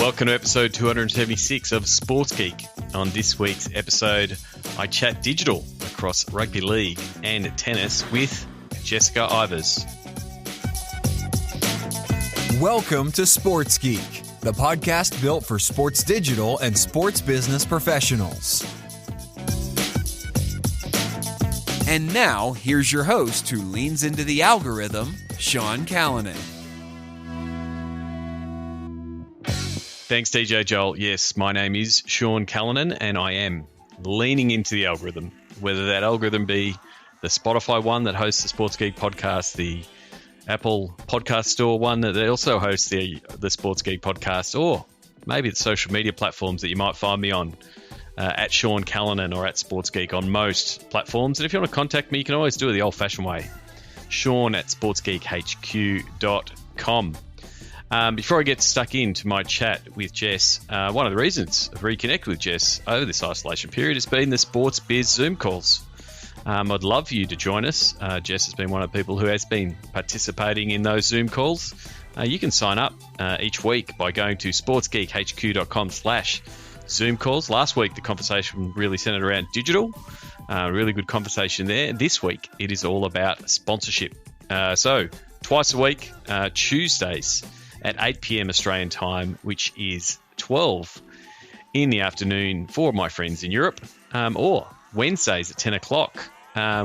Welcome to episode 276 of Sports Geek. On this week's episode, I chat digital across rugby league and tennis with Jessica Ivers. Welcome to Sports Geek, the podcast built for sports digital and sports business professionals. And now, here's your host who leans into the algorithm, Sean Callanan. Thanks, DJ Joel. Yes, my name is Sean Callanan, and I am leaning into the algorithm, whether that algorithm be the Spotify one that hosts the Sports Geek podcast, the Apple podcast store one that also hosts the Sports Geek podcast, or maybe the social media platforms that you might find me on, at Sean Callanan or at Sports Geek on most platforms. And if you want to contact me, you can always do it the old-fashioned way, Sean at sportsgeekhq.com. Before I get stuck into my chat with Jess, one of the reasons I've reconnected with Jess over this isolation period has been the Sports Biz Zoom calls. I'd love for you to join us. Jess has been one of the people who has been participating in those Zoom calls. You can sign up each week by going to sportsgeekhq.com/Zoom calls. Last week, the conversation really centered around digital. Really good conversation there. This week, it is all about sponsorship. So twice a week, Tuesdays at 8 p.m. Australian time, which is 12 in the afternoon for my friends in Europe, or Wednesdays at 10 o'clock,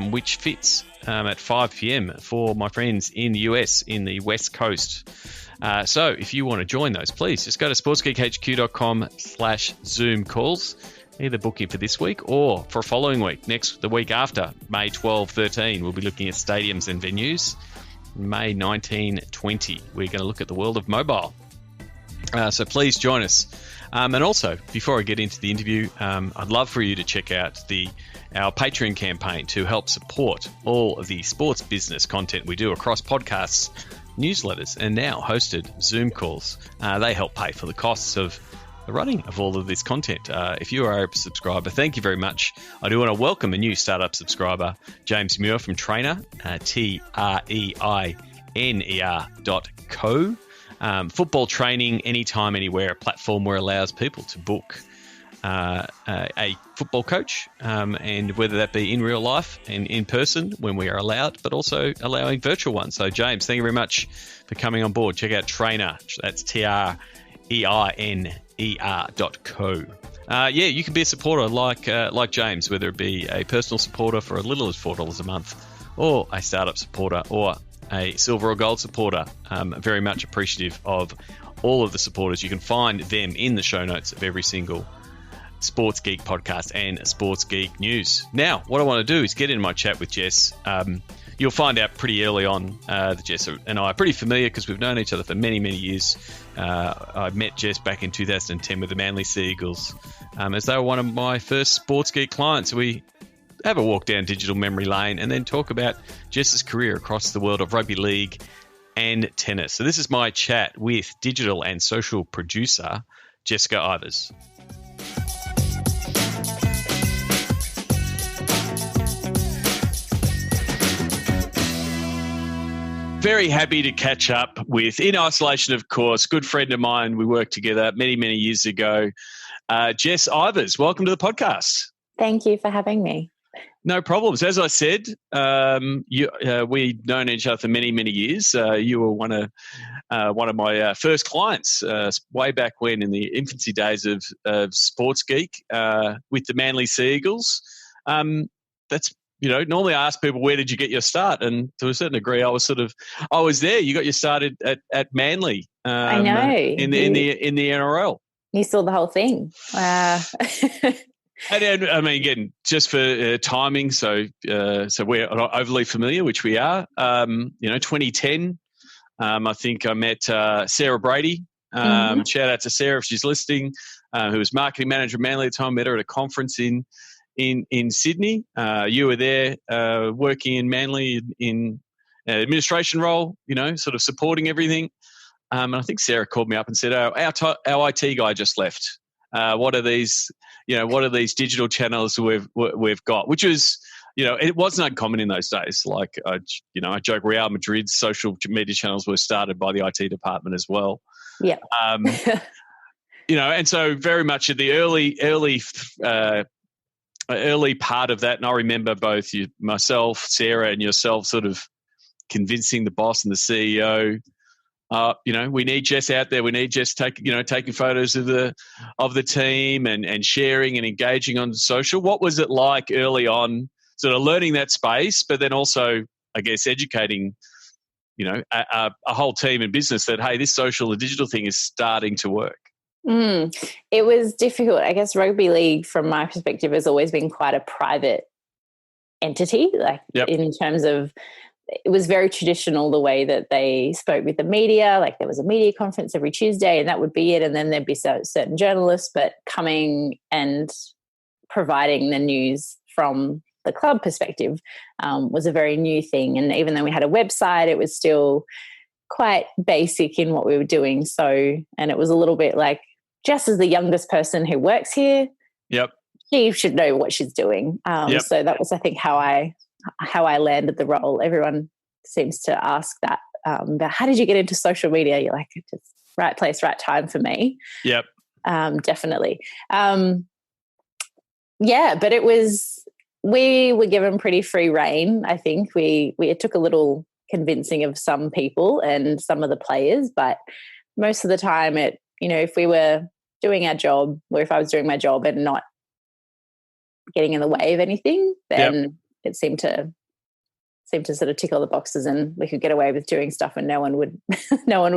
which fits at 5 p.m. for my friends in the US, in the West Coast. So if you want to join those, please just go to sportsgeekhq.com/Zoom calls. Either book in for this week or for a following week. The week after, May 12, 13, we'll be looking at stadiums and venues. May 19, 20, we're going to look at the world of mobile. So please join us. And also, before I get into the interview, I'd love for you to check out our Patreon campaign to help support all of the sports business content we do across podcasts, newsletters, and now hosted Zoom calls. They help pay for the costs of the running of all of this content. If you are a subscriber, thank you very much. I do want to welcome a new startup subscriber, James Muir from Trainer, TREINER.co. Football training anytime, anywhere, a platform where it allows people to book a football coach, and whether that be in real life and in person when we are allowed, but also allowing virtual ones. So James, thank you very much for coming on board. Check out Trainer. That's TREINER.co. You can be a supporter like James, whether it be a personal supporter for as little as $4 a month, or a startup supporter, or a silver or gold supporter. Very much appreciative of all of the supporters. You can find them in the show notes of every single Sports Geek podcast and Sports Geek news. Now, what I want to do is get into my chat with Jess. You'll find out pretty early on that Jess and I are pretty familiar because we've known each other for many, many years. I met Jess back in 2010 with the Manly Sea Eagles, as they were one of my first Sports Geek clients. We have a walk down digital memory lane and then talk about Jess's career across the world of rugby league and tennis. So this is my chat with digital and social producer Jessica Ivers. Very happy to catch up with, in isolation, of course, good friend of mine. We worked together many, many years ago. Jess Ivers, welcome to the podcast. Thank you for having me. No problems. As I said, we've known each other for many, many years. You were one of my first clients way back when, in the infancy days of Sports Geek, with the Manly Sea Eagles. Normally I ask people, where did you get your start? And to a certain degree, I was there. You got your start at Manly. I know. In the NRL. You saw the whole thing. And I mean, again, just for timing, so we're not overly familiar, which we are. 2010, I think I met Sarah Brady. Shout out to Sarah if she's listening, who was marketing manager of Manly at the time. Met her at a conference in Sydney. You were there working in Manly in administration role, sort of supporting everything. And I think Sarah called me up and said, our IT guy just left. What are these digital channels we've got? Which was, it wasn't uncommon in those days. Like, I joke, Real Madrid's social media channels were started by the IT department as well. Yeah. and so very much at the early part of that, and I remember both myself, Sarah, and yourself sort of convincing the boss and the CEO, we need Jess out there. We need Jess taking photos of the team and sharing and engaging on social. What was it like early on, sort of learning that space, but then also, I guess, educating, a whole team in business that, hey, this social and digital thing is starting to work? It was difficult. I guess rugby league, from my perspective, has always been quite a private entity, in terms of, it was very traditional the way that they spoke with the media. Like, there was a media conference every Tuesday and that would be it. And then there'd be certain journalists, but coming and providing the news from the club perspective was a very new thing. And even though we had a website, it was still quite basic in what we were doing. So, and it was a little bit like, Jess is the youngest person who works here. Yep. She should know what she's doing. So that was, I think, how I landed the role. Everyone seems to ask that about, how did you get into social media? You're like, it's just right place, right time for me. Yep. Definitely. But it was, we were given pretty free rein. I think it took a little convincing of some people and some of the players, but most of the time if we were doing our job, or if I was doing my job and not getting in the way of anything, then it seemed to sort of tick all the boxes, and we could get away with doing stuff, and no one would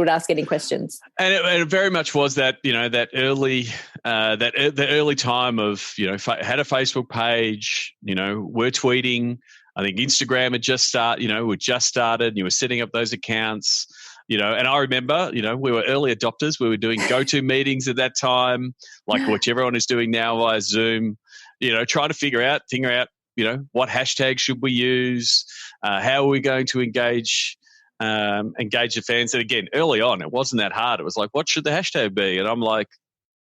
ask any questions. And it very much was that that early the early time of had a Facebook page, we're tweeting. I think Instagram had just started. And you were setting up those accounts. And I remember, we were early adopters. We were doing go-to meetings at that time, like what everyone is doing now via Zoom. Trying to figure out, what hashtag should we use? How are we going to engage the fans? And again, early on, it wasn't that hard. It was like, what should the hashtag be? And I'm like,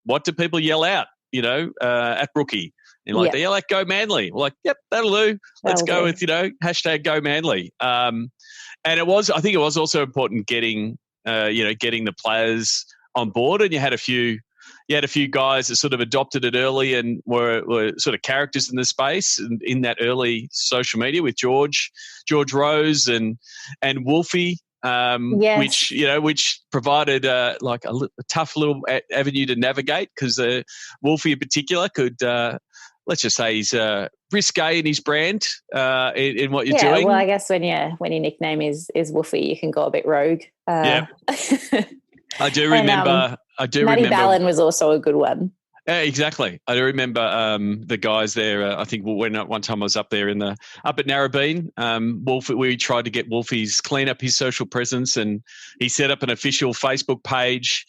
what do people yell out, at Brookie? And they yell out, go Manly. We're like, yep, that'll do. Let's go with, hashtag go Manly. And I think it was also important getting the players on board. And you had a few guys that sort of adopted it early and were sort of characters in the space and in that early social media, with George Rose and Wolfie, which provided a tough little avenue to navigate, because Wolfie in particular could, let's just say, he's risque in his brand in what you're doing. Well, I guess when your nickname is Wolfie, you can go a bit rogue. Yeah. I do remember. Matty Ballin was also a good one. Yeah, exactly. I do remember the guys there. I think when one time I was up there up at Narrabeen, Wolfie, we tried to get Wolfie's clean up his social presence, and he set up an official Facebook page.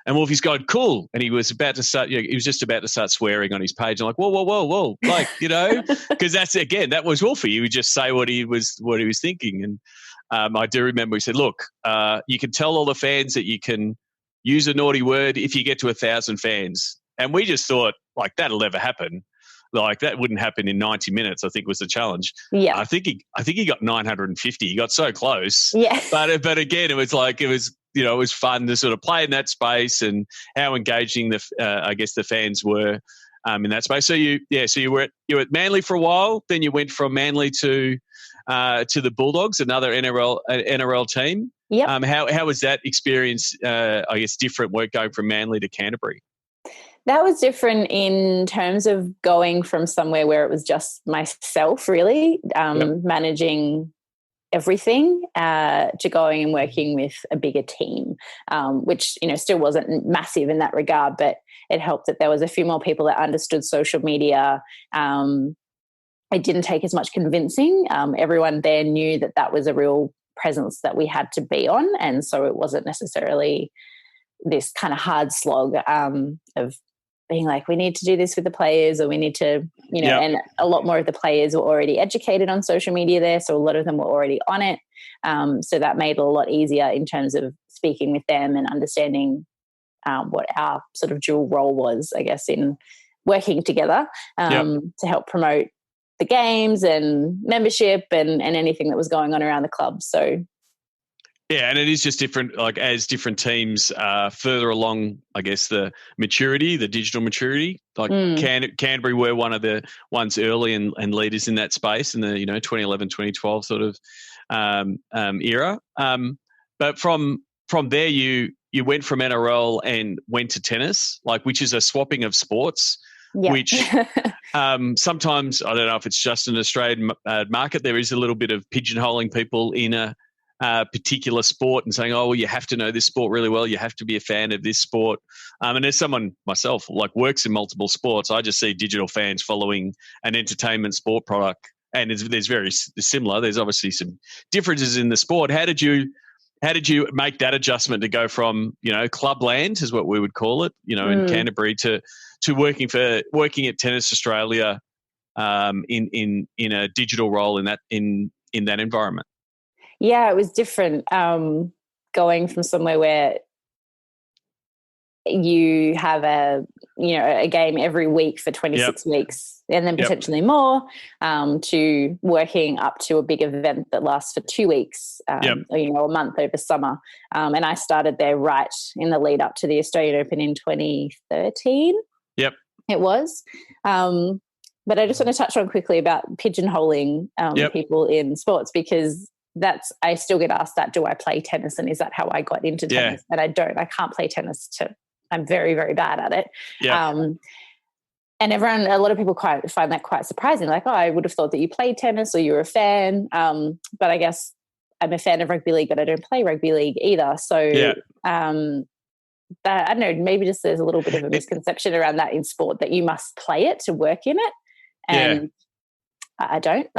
And Wolfie's going, cool. And he was about to start, he was just about to start swearing on his page. I'm like, whoa. Like, because that was Wolfie. He would just say what he was thinking. And I do remember he said, look, you can tell all the fans that you can use a naughty word if you get to 1,000 fans. And we just thought, like, that'll never happen. Like, that wouldn't happen in 90 minutes, I think was the challenge. Yeah. I think he got 950. He got so close. Yeah. But again, it was fun to sort of play in that space, and how engaging the fans were in that space. So you were at Manly for a while, then you went from Manly to the Bulldogs, another NRL team. Yeah. How was that experience? I guess different work going from Manly to Canterbury. That was different in terms of going from somewhere where it was just myself, really, managing everything, to going and working with a bigger team, which, still wasn't massive in that regard, but it helped that there was a few more people that understood social media. It didn't take as much convincing. Everyone there knew that was a real presence that we had to be on. And so it wasn't necessarily this kind of hard slog of being like, we need to do this with the players, or we need to, and a lot more of the players were already educated on social media there. So a lot of them were already on it. So that made it a lot easier in terms of speaking with them and understanding what our sort of dual role was, I guess, in working together to help promote the games and membership and anything that was going on around the club. So Yeah, and it is just different, like as different teams further along, I guess, the maturity, the digital maturity. Like Canterbury were one of the ones early and leaders in that space in the 2011, 2012 sort of era. But from there, you went from NRL and went to tennis, like which is a swapping of sports, Yep. which sometimes, I don't know if it's just an Australian market, there is a little bit of pigeonholing people in a particular sport and saying, oh, well, you have to know this sport really well. You have to be a fan of this sport. And as someone myself, like works in multiple sports, I just see digital fans following an entertainment sport product. And there's very similar. There's obviously some differences in the sport. How did you make that adjustment to go from, clubland is what we would call it, in Canterbury to working at Tennis Australia in a digital role in that environment? Yeah, it was different. Going from somewhere where you have a game every week for 26 weeks and then potentially more, to working up to a big event that lasts for 2 weeks, or, a month over summer. And I started there right in the lead up to the Australian Open in 2013. Yep. It was. But I just want to touch on quickly about pigeonholing people in sports, because I still get asked that, do I play tennis, and is that how I got into tennis? And I can't play tennis I'm very, very bad at it. Yeah. And a lot of people find that quite surprising. Like, oh, I would have thought that you played tennis or you were a fan. But I guess I'm a fan of rugby league, but I don't play rugby league either. So I don't know, maybe just there's a little bit of a misconception around that in sport, that you must play it to work in it. And I don't.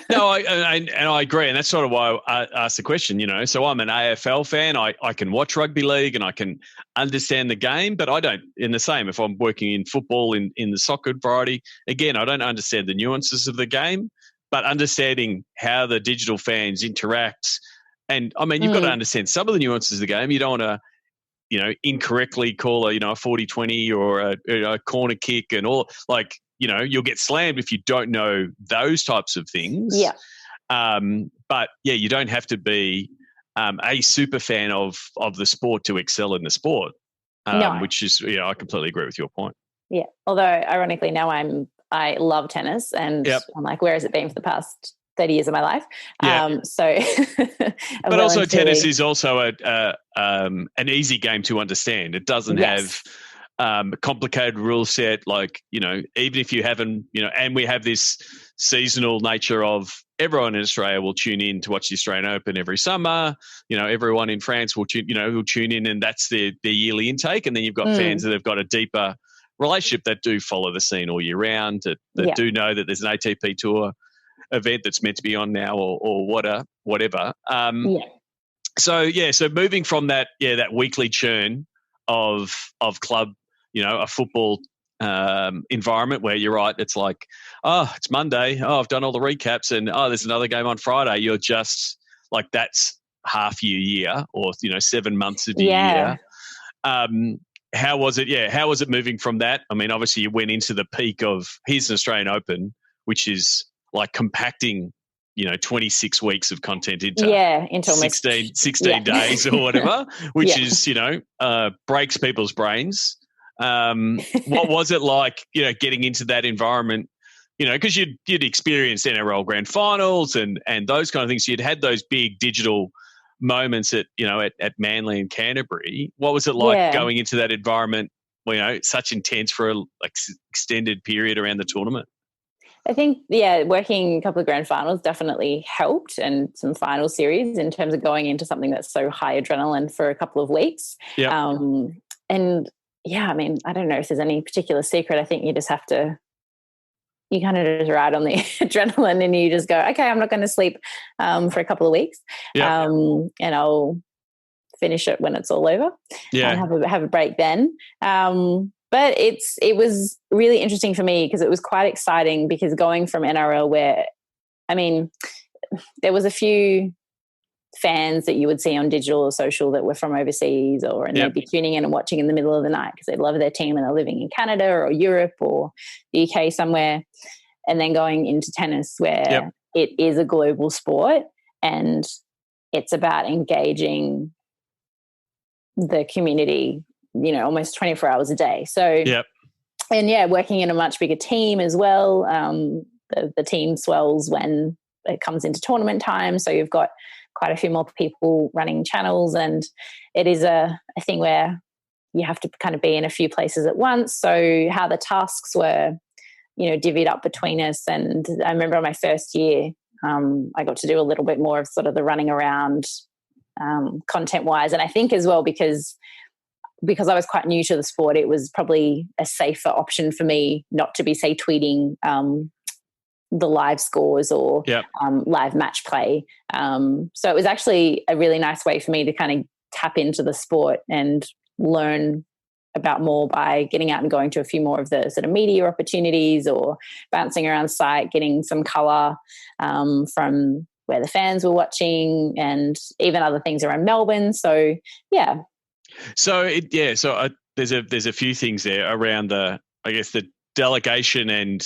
No, I agree, and that's sort of why I asked the question. So I'm an AFL fan. I can watch rugby league and I can understand the game, but I don't. In the same, if I'm working in football in the soccer variety, again, I don't understand the nuances of the game, but understanding how the digital fans interact, and I mean, you've got to understand some of the nuances of the game. You don't want to, incorrectly call a 40-20 or a corner kick and all, like. You'll get slammed if you don't know those types of things. Yeah. But you don't have to be a super fan of the sport to excel in the sport. No. Which is, I completely agree with your point. Yeah. Although ironically now I love tennis, and I'm like, where has it been for the past 30 years of my life? So but also tennis is also an easy game to understand. It doesn't have complicated rule set, like, even if you haven't, and we have this seasonal nature of everyone in Australia will tune in to watch the Australian Open every summer. Everyone in France will tune in, and that's their yearly intake. And then you've got fans that have got a deeper relationship that do follow the scene all year round, that do know that there's an ATP Tour event that's meant to be on now or whatever. So moving from that weekly churn of club, a football environment where you're right, it's like, oh, it's Monday, oh, I've done all the recaps, and oh, there's another game on Friday. You're just like, that's half your year, or 7 months of your year. How was it? How was it moving from that? I mean, obviously you went into the peak of, here's an Australian Open, which is like compacting 26 weeks of content into 16 days or whatever, which is, breaks people's brains. What was it like, getting into that environment, because you'd experienced NRL grand finals and those kind of things. You'd had those big digital moments at Manly and Canterbury. What was it like going into that environment, such intense for a extended period around the tournament? I think, working a couple of grand finals definitely helped, and some final series, in terms of going into something that's so high adrenaline for a couple of weeks. I mean, I don't know if there's any particular secret. I think you just have to, you kind of just ride on the adrenaline, and you just go, okay, I'm not going to sleep for a couple of weeks. And I'll finish it when it's all over. And have a break then. But it was really interesting for me, because it was quite exciting, because going from NRL, where, I mean, there was a few fans that you would see on digital or social that were from overseas, and they'd be tuning in and watching in the middle of the night because they love their team and they're living in Canada or Europe or the UK somewhere, and then going into tennis where it is a global sport, and it's about engaging the community, almost 24 hours a day. So, yep. And yeah, working in a much bigger team as well. The team swells when it comes into tournament time. So you've got quite a few more people running channels, and it is a thing where you have to kind of be in a few places at once. So how the tasks were, divvied up between us. And I remember on my first year, I got to do a little bit more of sort of the running around content wise. And I think as well, because I was quite new to the sport, it was probably a safer option for me not to be, say, tweeting the live scores or live match play. So it was actually a really nice way for me to kind of tap into the sport and learn about more by getting out and going to a few more of the sort of media opportunities or bouncing around site, getting some colour from where the fans were watching, and even other things around Melbourne. So, yeah. So there's a few things there around the delegation and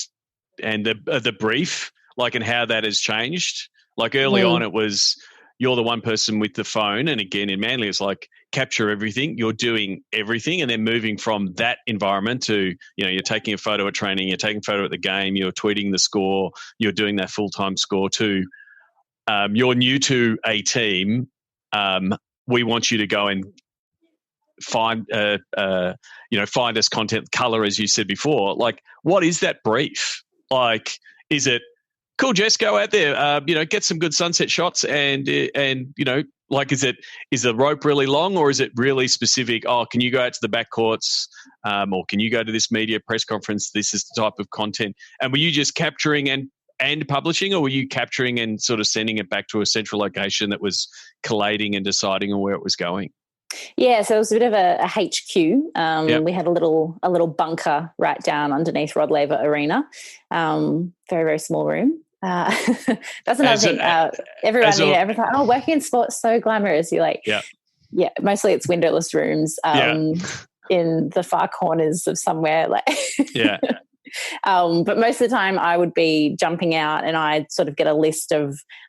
the brief, like, and how that has changed. Like early on, it was you're the one person with the phone, and again in Manly, it's like capture everything. You're doing everything, and then moving from that environment to you're taking a photo at training, you're taking a photo at the game, you're tweeting the score, you're doing that full-time score to you're new to a team. We want you to go and find us content, color, as you said before. Like, what is that brief? Like, is it cool? Jess, go out there, get some good sunset shots, and like, is the rope really long, or is it really specific? Oh, can you go out to the back courts, or can you go to this media press conference? This is the type of content. And were you just capturing and publishing, or were you capturing and sort of sending it back to a central location that was collating and deciding on where it was going? Yeah, so it was a bit of a HQ. We had a little bunker right down underneath Rod Laver Arena. Very, very small room. That's another thing. Everyone thought, working in sports so glamorous. You're like, yeah, mostly it's windowless rooms in the far corners of somewhere. Like, but most of the time I would be jumping out, and I'd sort of get a list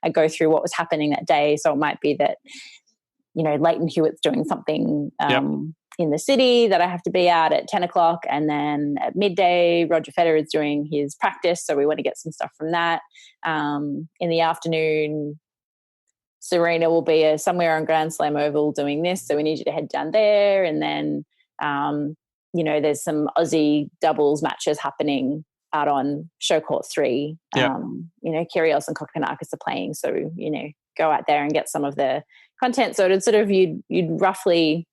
I go through what was happening that day. So it might be that, Leighton Hewitt's doing something in the city that I have to be at 10 o'clock. And then at midday, Roger Federer is doing his practice. So we want to get some stuff from that. In the afternoon, Serena will be somewhere on Grand Slam Oval doing this. So we need you to head down there. And then, there's some Aussie doubles matches happening out on Show Court 3. Kyrgios and Kokkinakis are playing. So, go out there and get some of the content. So it'd sort of, you'd roughly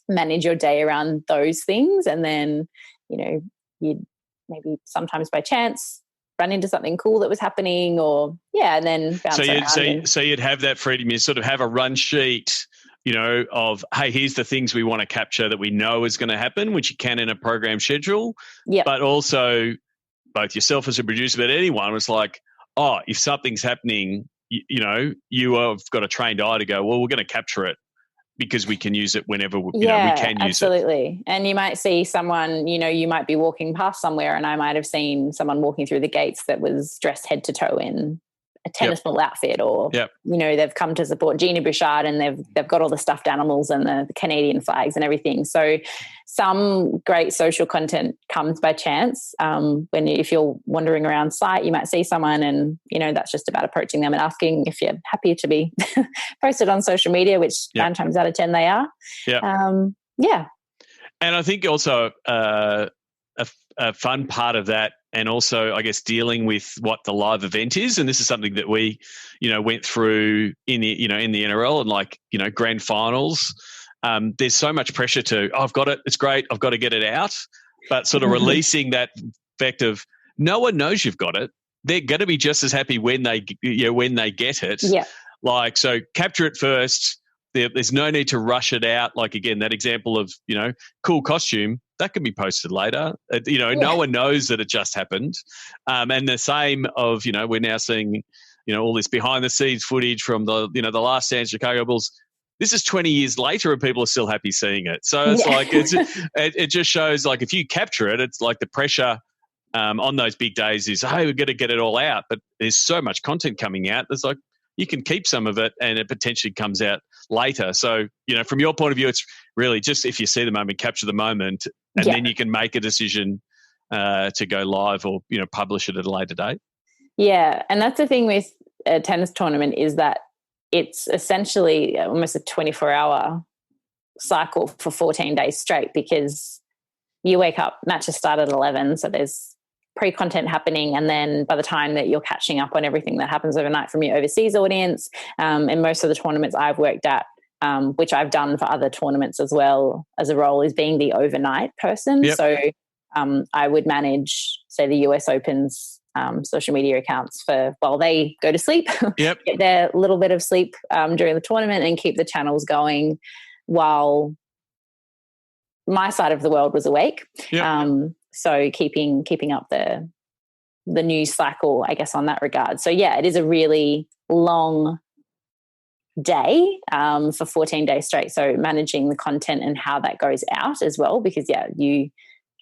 manage your day around those things. And then, you'd maybe sometimes by chance run into something cool that was happening, or, and then bounce around. So you'd have that freedom. You sort of have a run sheet, of, hey, here's the things we want to capture that we know is going to happen, which you can in a program schedule. Yeah. But also both yourself as a producer, but anyone was like, oh, if something's happening, you have got a trained eye to go, well, we're going to capture it because we can use it whenever we can use it. Absolutely. And you might see someone, you might be walking past somewhere, and I might have seen someone walking through the gates that was dressed head to toe in a tennis ball outfit, or, they've come to support Gina Bouchard, and they've got all the stuffed animals and the Canadian flags and everything. So some great social content comes by chance. If you're wandering around site, you might see someone, and, that's just about approaching them and asking if you're happy to be posted on social media, which 9 times out of 10 they are. And I think also a fun part of that, and also, I guess, dealing with what the live event is. And this is something that we, went through in the NRL and grand finals. There's so much pressure to, I've got it, it's great, I've got to get it out. But sort of releasing that fact of no one knows you've got it. They're going to be just as happy when they get it. Yeah. Like, so capture it first. There's no need to rush it out. Like, again, that example of, cool costume, that can be posted later. No one knows that it just happened. And the same of, we're now seeing, all this behind the scenes footage from the last San Chicago Bulls. This is 20 years later and people are still happy seeing it. So it's it just shows, like, if you capture it, it's like the pressure on those big days is, hey, we're going to get it all out. But there's so much content coming out. There's like, you can keep some of it and it potentially comes out later. So, from your point of view, it's really just if you see the moment, capture the moment, and then you can make a decision to go live or, publish it at a later date. Yeah. And that's the thing with a tennis tournament is that it's essentially almost a 24-hour cycle for 14 days straight, because you wake up, matches start at 11. So there's pre-content happening, and then by the time that you're catching up on everything that happens overnight from your overseas audience, and most of the tournaments I've worked at, which I've done for other tournaments as well as a role, is being the overnight person. Yep. So I would manage, say, the US Open's social media accounts for while they go to sleep, Yep. get their little bit of sleep during the tournament, and keep the channels going while my side of the world was awake. Yep. So keeping up the news cycle, I guess, on that regard. So yeah, it is a really long day for 14 days straight. So managing the content and how that goes out as well, because you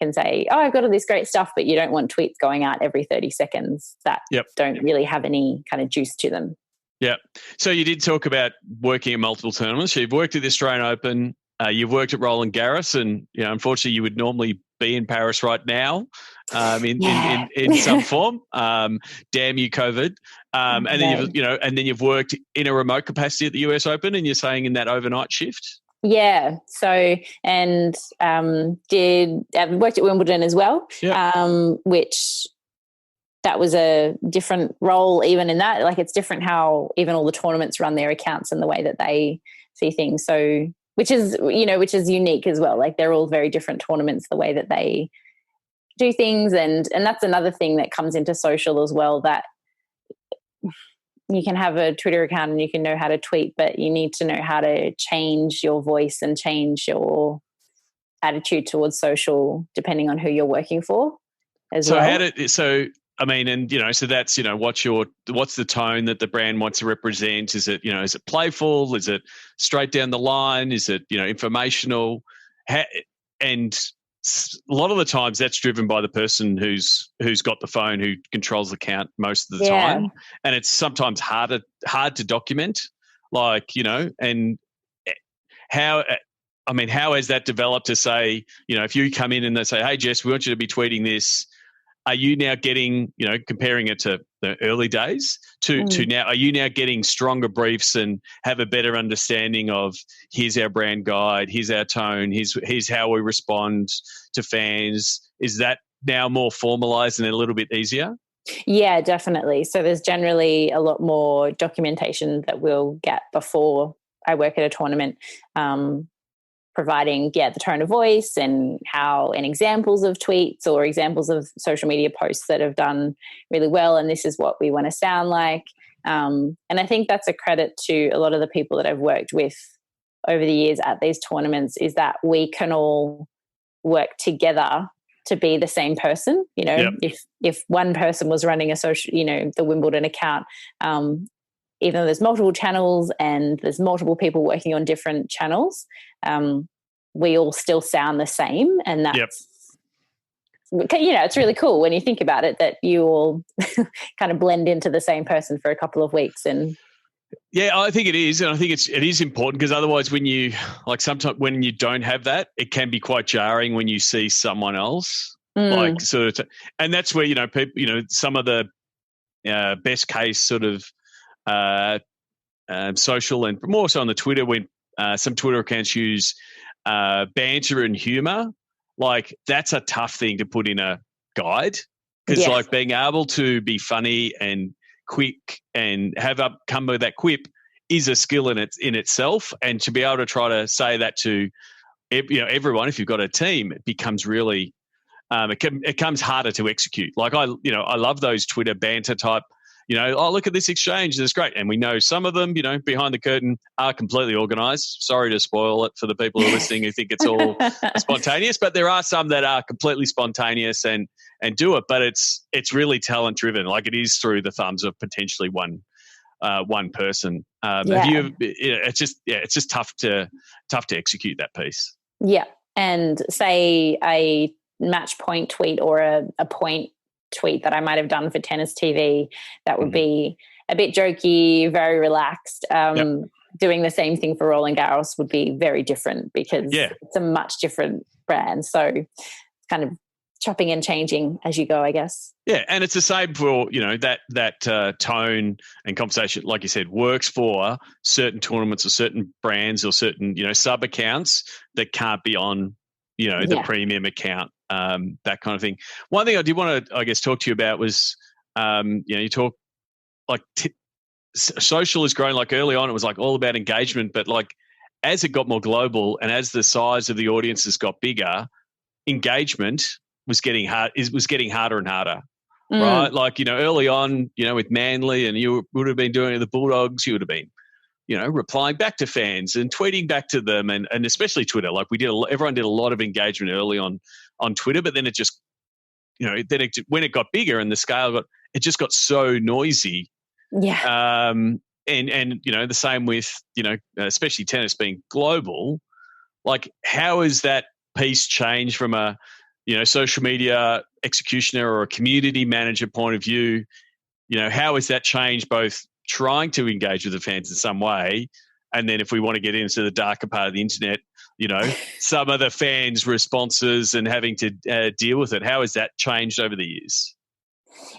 can say, oh, I've got all this great stuff, but you don't want tweets going out every 30 seconds that don't really have any kind of juice to them. Yeah. So you did talk about working at multiple tournaments. You've worked at the Australian Open. You've worked at Roland Garros, and unfortunately, you would normally be in Paris right now, in some form. Damn you, COVID! And then you've worked in a remote capacity at the US Open, and you're saying in that overnight shift. Yeah. So and worked at Wimbledon as well, which that was a different role. Even in that, like, it's different how even all the tournaments run their accounts and the way that they see things. So. Which is unique as well. Like, they're all very different tournaments, the way that they do things. And that's another thing that comes into social as well, that you can have a Twitter account and you can know how to tweet, but you need to know how to change your voice and change your attitude towards social depending on who you're working for as well. So that's, what's the tone that the brand wants to represent? Is it, is it playful? Is it straight down the line? Is it, informational? And a lot of the times that's driven by the person who's got the phone, who controls the account most of the time. And it's sometimes hard to document, and how has that developed to say, if you come in and they say, hey, Jess, we want you to be tweeting this, are you now getting, comparing it to the early days to now, are you now getting stronger briefs and have a better understanding of, here's our brand guide, here's our tone, here's how we respond to fans? Is that now more formalized and a little bit easier? Yeah, definitely. So there's generally a lot more documentation that we'll get before I work at a tournament, providing the tone of voice and examples of tweets or examples of social media posts that have done really well, and this is what we want to sound like. And I think that's a credit to a lot of the people that I've worked with over the years at these tournaments, is that we can all work together to be the same person. If one person was running a social, the Wimbledon account, even though there's multiple channels and there's multiple people working on different channels, we all still sound the same. And that's, it's really cool when you think about it, that you all kind of blend into the same person for a couple of weeks. And yeah, I think it is. And I think it is important, because otherwise sometimes when you don't have that, it can be quite jarring when you see someone else and that's where, people, some of the best case sort of social, and more so on the Twitter, when some Twitter accounts use banter and humor, that's a tough thing to put in a guide, because being able to be funny and quick and come with that quip is a skill in itself, and to be able to try to say that to everyone, if you've got a team, it becomes really it becomes harder to execute. I love those Twitter banter type, oh, look at this exchange, that's great. And we know some of them, behind the curtain are completely organised. Sorry to spoil it for the people who are listening who think it's all spontaneous, but there are some that are completely spontaneous and do it. But it's really talent driven. It is through the thumbs of potentially one person. It's just tough to execute that piece. Yeah. And say a match point tweet or a point tweet that I might have done for Tennis TV, that would be a bit jokey, very relaxed. Yep. Doing the same thing for Roland Garros would be very different because it's a much different brand. So it's kind of chopping and changing as you go, I guess. Yeah, and it's the same for, that tone and conversation, like you said, works for certain tournaments or certain brands or certain, sub accounts that can't be on, the premium account, that kind of thing. One thing I did want to, I guess, talk to you about was, you talk like social has grown. Like early on, it was like all about engagement, but like as it got more global and as the size of the audiences got bigger, engagement was getting harder and harder, right? Like, early on, with Manly, and you would have been doing it with the Bulldogs, you would have been, replying back to fans and tweeting back to them, and especially Twitter. Like everyone did a lot of engagement early on Twitter, but then it just, when it got bigger and the scale it just got so noisy. Yeah. And the same with, especially tennis being global. Like, how has that piece changed from a, social media executioner or a community manager point of view? How has that changed both trying to engage with the fans in some way, and then if we want to get into the darker part of the internet, some of the fans' responses and having to deal with it? How has that changed over the years?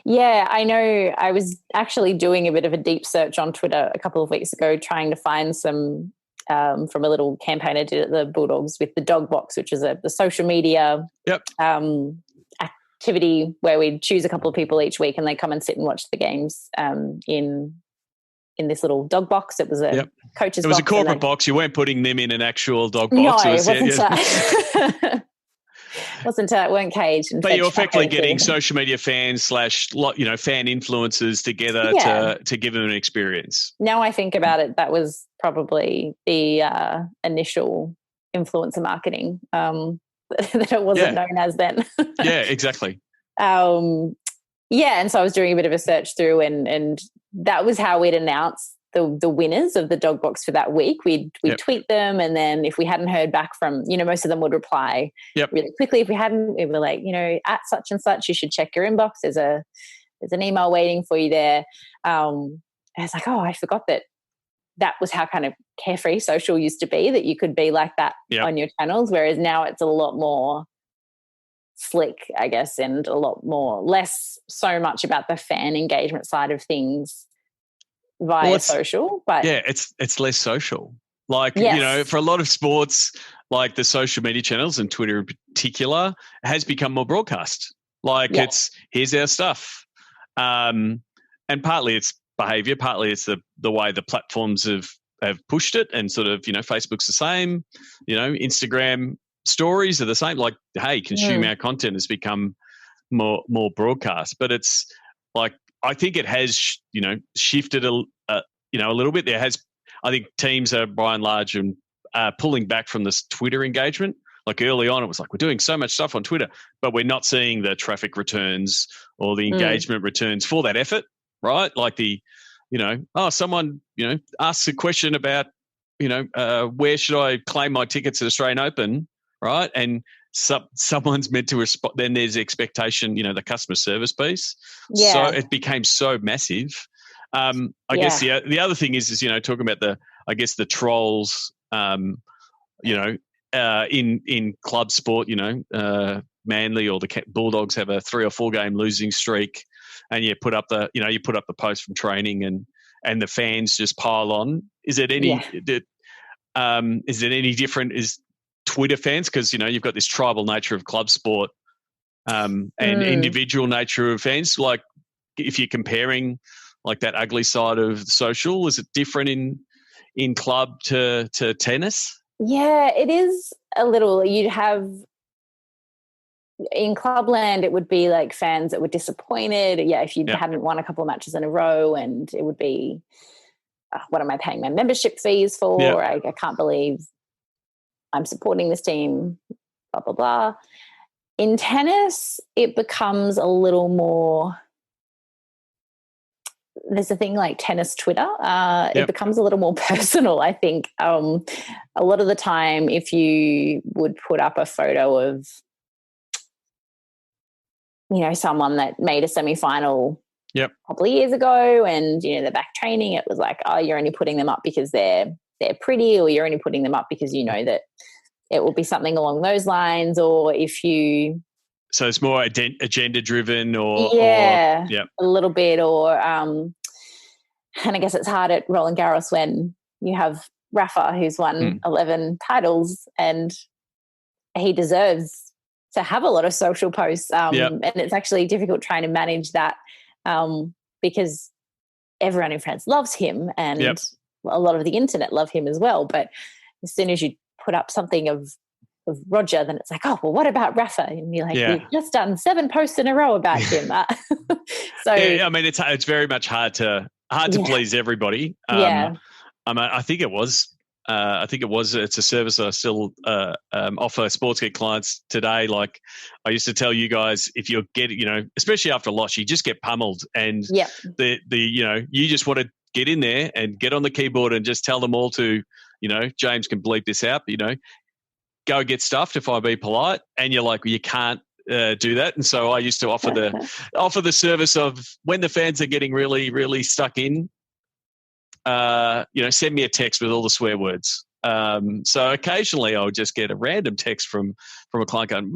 Yeah, I know. I was actually doing a bit of a deep search on Twitter a couple of weeks ago, trying to find some from a little campaign I did at the Bulldogs with the Dog Box, which is the social media activity where we choose a couple of people each week and they come and sit and watch the games in this little dog box. It was a coach's box. It was a corporate box. You weren't putting them in an actual dog box. No, it wasn't. It weren't caged. But you're effectively getting social media fans / fan influencers together to give them an experience. Now I think about it, that was probably the initial influencer marketing that it wasn't known as then. Yeah, exactly. And so I was doing a bit of a search through, and that was how we'd announce the winners of the dog box for that week. We'd tweet them, and then if we hadn't heard back from, most of them would reply really quickly. If we hadn't, we were like, at such and such, you should check your inbox. There's an email waiting for you there. I was like, I forgot that was how kind of carefree social used to be, that you could be like that on your channels, whereas now it's a lot more slick, I guess, and a lot more less so much about the fan engagement side of things via social. But it's less social. Like, for a lot of sports, like the social media channels and Twitter in particular has become more broadcast. Like it's, here's our stuff. And partly it's behavior, partly it's the way the platforms have pushed it, and sort of, Facebook's the same, Instagram stories are the same. Like, hey, consume our content has become more broadcast. But it's like, I think it has, shifted a little bit. I think teams are by and large and pulling back from this Twitter engagement. Like early on, it was like, we're doing so much stuff on Twitter, but we're not seeing the traffic returns or the engagement returns for that effort, right? Like someone, asks a question about, where should I claim my tickets at Australian Open, right? And someone's meant to respond. Then there's expectation, the customer service piece. Yeah. So it became so massive. I guess the other thing is talking about the trolls, in club sport, Manly or the Bulldogs have a 3 or 4 game losing streak, and you put up the post from training, and the fans just pile on. Is it any different? Is Twitter fans, because you've got this tribal nature of club sport, and individual nature of fans. Like, if you're comparing like that ugly side of social, is it different in club to tennis? Yeah, it is a little. You'd have in clubland, it would be like fans that were disappointed. Yeah, if you hadn't won a couple of matches in a row, and it would be, what am I paying my membership fees for? Yeah. I can't believe I'm supporting this team, blah, blah, blah. In tennis, it becomes a little more, there's a thing like tennis Twitter. It becomes a little more personal, I think. A lot of the time, if you would put up a photo of, someone that made a semi-final Yep. a couple of years ago, and the back training, it was like, oh, you're only putting them up because they're pretty, or you're only putting them up because you know that it will be something along those lines, or if you. So it's more agenda driven, Yeah, yep. a little bit, or and I guess it's hard at Roland Garros when you have Rafa, who's won 11 titles, and he deserves to have a lot of social posts. And it's actually difficult trying to manage that because everyone in France loves him, and a lot of the internet love him as well. But as soon as you put up something of Roger, then it's like, oh, well, what about Rafa? And you're like, we've just done 7 posts in a row about him. So I mean, it's very much hard to please everybody. I think it was. It's a service that I still offer Sportsgeek clients today. Like I used to tell you guys, if you're getting, especially after a loss, you just get pummeled, and you just want to get in there and get on the keyboard and just tell them all to, James can bleep this out, but, go get stuffed if I be polite. And you're like, well, you can't do that. And so I used to offer the service of when the fans are getting really, really stuck in, send me a text with all the swear words. So occasionally I'll just get a random text from a client going,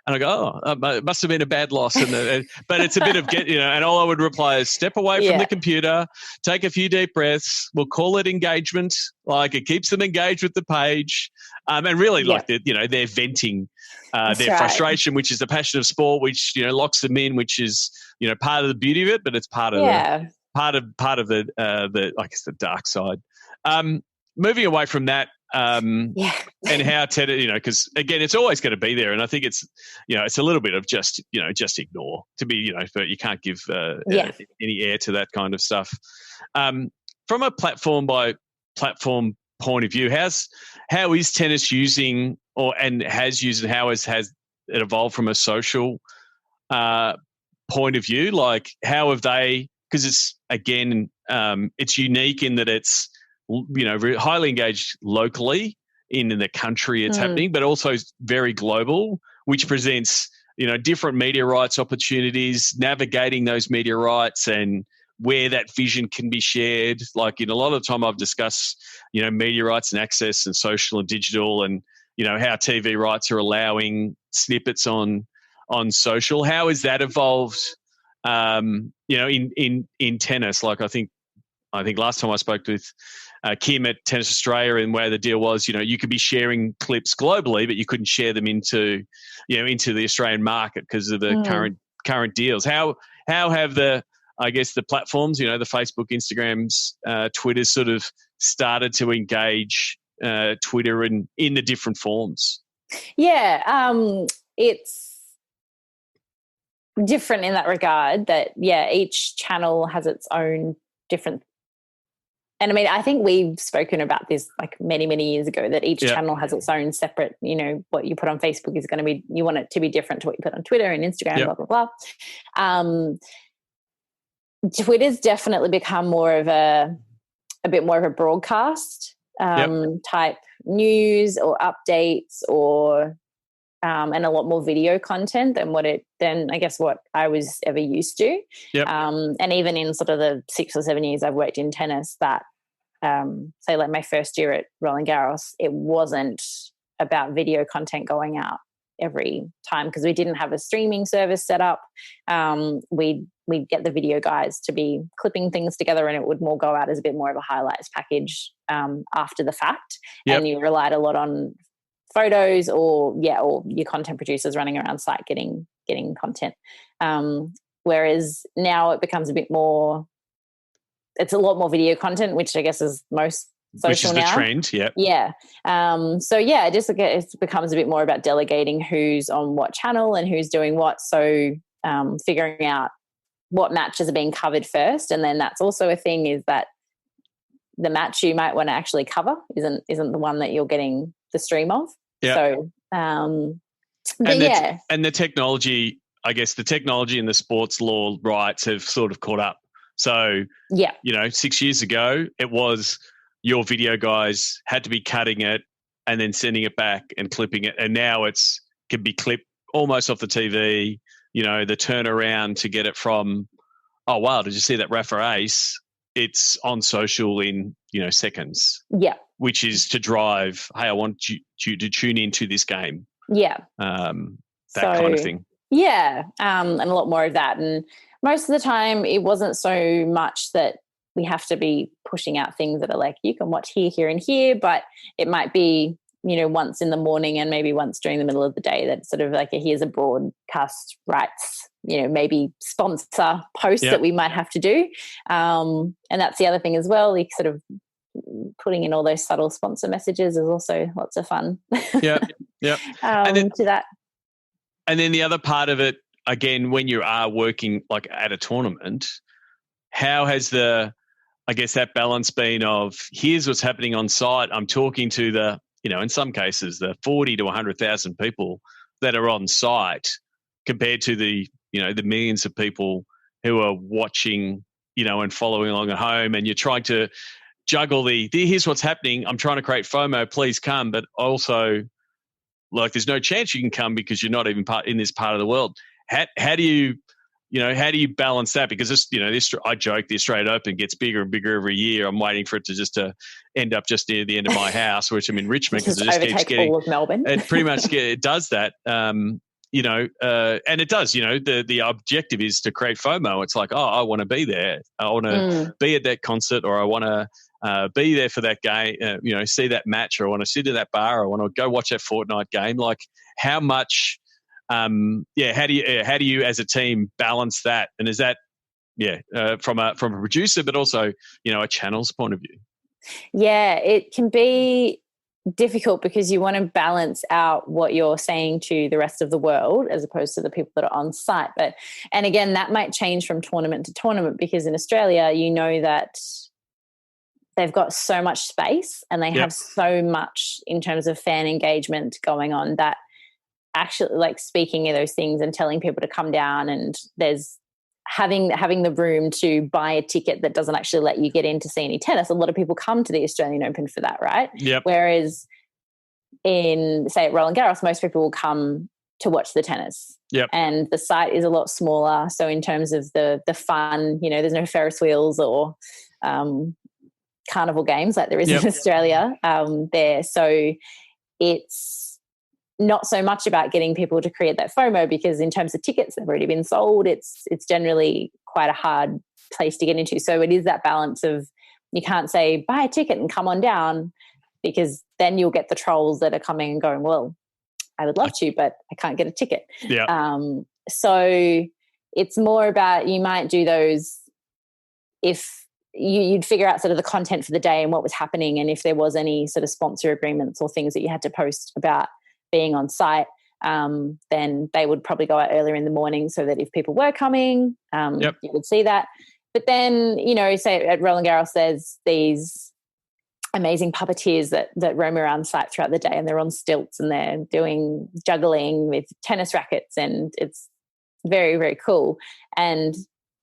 and I go, oh, it must have been a bad loss. But it's a bit of and all I would reply is step away from the computer, take a few deep breaths. We'll call it engagement. Like it keeps them engaged with the page. And really like they're venting their frustration, which is the passion of sport, which, locks them in, which is, part of the beauty of it, but it's part of the I guess the dark side. Moving away from that, and how because again, it's always going to be there, and I think it's it's a little bit of just ignore to be but you can't give any air to that kind of stuff. From a platform by platform point of view, how is tennis using has used, and how has it evolved from a social point of view? Like how have they? Because it's again, it's unique in that it's highly engaged locally in the country it's happening, but also very global, which presents different media rights opportunities, navigating those media rights and where that vision can be shared. Like a lot of the time I've discussed media rights and access and social and digital, and how TV rights are allowing snippets on social. How has that evolved in tennis? Like I think last time I spoke with Kim at Tennis Australia, and where the deal was, you could be sharing clips globally, but you couldn't share them into the Australian market because of the current deals. How have the platforms, the Facebook, Instagrams, Twitter sort of started to engage Twitter in the different forms? Yeah, it's different in that regard that, each channel has its own different. And I mean, I think we've spoken about this like many, many years ago, that each channel has its own separate, what you put on Facebook is going to be, you want it to be different to what you put on Twitter and Instagram, blah, blah, blah. Twitter's definitely become more of a bit more of a broadcast type news or updates, or and a lot more video content than I guess what I was ever used to. And even in sort of the 6 or 7 years I've worked in tennis, that say like my first year at Roland Garros, it wasn't about video content going out every time because we didn't have a streaming service set up. We'd get the video guys to be clipping things together, and it would more go out as a bit more of a highlights package after the fact. And you relied a lot on photos or your content producers running around site getting content. Whereas now it becomes a bit more, it's a lot more video content, which I guess is most social which is now. The trend, It becomes a bit more about delegating who's on what channel and who's doing what. So figuring out what matches are being covered first, and then that's also a thing, is that the match you might want to actually cover isn't the one that you're getting the stream of. So, and the technology, I guess the technology and the sports law rights have sort of caught up. So, 6 years ago, it was your video guys had to be cutting it and then sending it back and clipping it. And now can be clipped almost off the TV, the turnaround to get it from, oh, wow, did you see that Rafa ace? It's on social in, seconds. Yeah. Which is to drive, hey, I want you to tune into this game. Yeah. That kind of thing. Yeah. And a lot more of that. And most of the time it wasn't so much that we have to be pushing out things that are like, you can watch here, here, and here, but it might be, once in the morning and maybe once during the middle of the day that sort of like here's a broadcast rights, maybe sponsor post that we might have to do. And that's the other thing as well. Like sort of putting in all those subtle sponsor messages is also lots of fun. Yeah. To that. And then the other part of it, again, when you are working like at a tournament, how has that balance been of here's what's happening on site. I'm talking to the, in some cases, the 40 to 100,000 people that are on site compared to the, the millions of people who are watching, and following along at home, and you're trying to juggle here's what's happening. I'm trying to create FOMO, please come. But also, like, there's no chance you can come because you're not even in this part of the world. How do you, how do you balance that? Because I joke the Australian Open gets bigger and bigger every year. I'm waiting for it to end up just near the end of my house, which I'm in Richmond, because it just keeps getting all of Melbourne. It pretty much it does that. And it does. The objective is to create FOMO. It's like, oh, I want to be there. I want to be at that concert, or I want to be there for that game. See that match, or I want to sit in that bar, or I want to go watch that Fortnite game. Like, how much? How do you as a team balance that? And is that from a producer, but also a channel's point of view? Yeah, it can be difficult because you want to balance out what you're saying to the rest of the world as opposed to the people that are on site. And again, that might change from tournament to tournament, because in Australia, that they've got so much space and they have so much in terms of fan engagement going on that actually, like, speaking of those things and telling people to come down, and there's having the room to buy a ticket that doesn't actually let you get in to see any tennis. A lot of people come to the Australian Open for that, right? Yep. Whereas in, say, at Roland Garros, most people will come to watch the tennis. Yep. And the site is a lot smaller. So in terms of the fun, there's no Ferris wheels or carnival games like there is in Australia there. So it's not so much about getting people to create that FOMO, because in terms of tickets that have already been sold, it's generally quite a hard place to get into. So it is that balance of, you can't say buy a ticket and come on down, because then you'll get the trolls that are coming and going, well, I would love to, but I can't get a ticket. Yeah. So it's more about, you might do those if you'd figure out sort of the content for the day and what was happening, and if there was any sort of sponsor agreements or things that you had to post about being on site, then they would probably go out earlier in the morning so that if people were coming, you would see that. But then, say at Roland Garros, there's these amazing puppeteers that roam around site throughout the day, and they're on stilts and they're doing juggling with tennis rackets, and it's very, very cool. And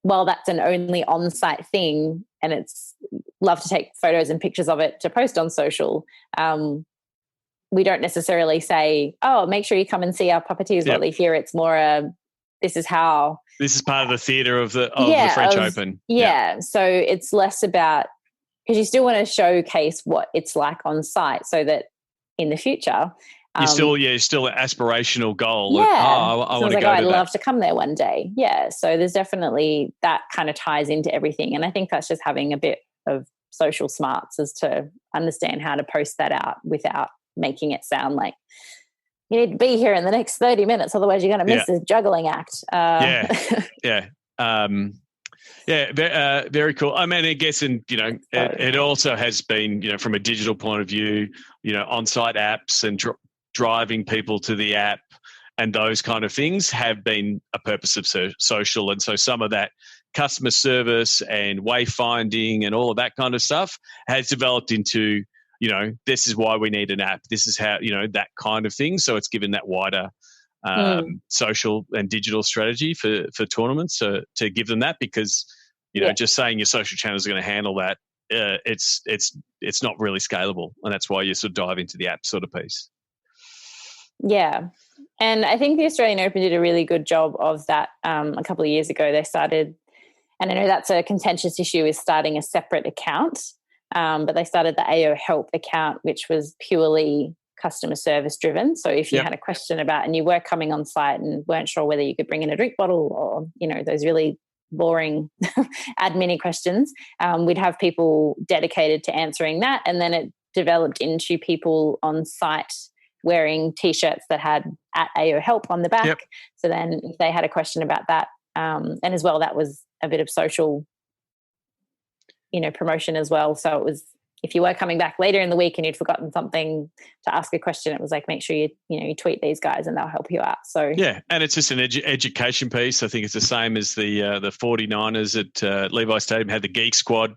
while that's an only on-site thing, and it's love to take photos and pictures of it to post on social, we don't necessarily say, oh, make sure you come and see our puppeteers while they're here. It's more this is how. This is part of the theatre of the French Open. Yeah. So it's less about, because you still want to showcase what it's like on site, so that in the future. You're still an aspirational goal. Yeah. I want to go I'd love to come there one day. Yeah. So there's definitely that kind of ties into everything. And I think that's just having a bit of social smarts, as to understand how to post that out without making it sound like you need to be here in the next 30 minutes, otherwise you're going to miss this juggling act. Very cool. I mean, I guess, and it also has been, from a digital point of view, on-site apps and driving people to the app and those kind of things have been a purpose of social. And so some of that customer service and wayfinding and all of that kind of stuff has developed into, this is why we need an app. This is how, that kind of thing. So it's given that wider social and digital strategy for tournaments to give them that, because, just saying your social channels are going to handle that, it's not really scalable. And that's why you sort of dive into the app sort of piece. Yeah. And I think the Australian Open did a really good job of that a couple of years ago. They started, and I know that's a contentious issue, is starting a separate account, but they started the AO Help account, which was purely customer service driven. So if you had a question about, and you were coming on site and weren't sure whether you could bring in a drink bottle or, you know, those really boring admin questions, we'd have people dedicated to answering that. And then it developed into people on site wearing T-shirts that had at AO Help on the back. Yep. So then if they had a question about that, and as well, that was a bit of social, you know, promotion as well. So it was, if you were coming back later in the week and you'd forgotten something to ask a question, it was like, make sure you tweet these guys and they'll help you out. So yeah, and it's just an education piece. I think it's the same as the 49ers at Levi Stadium had the Geek Squad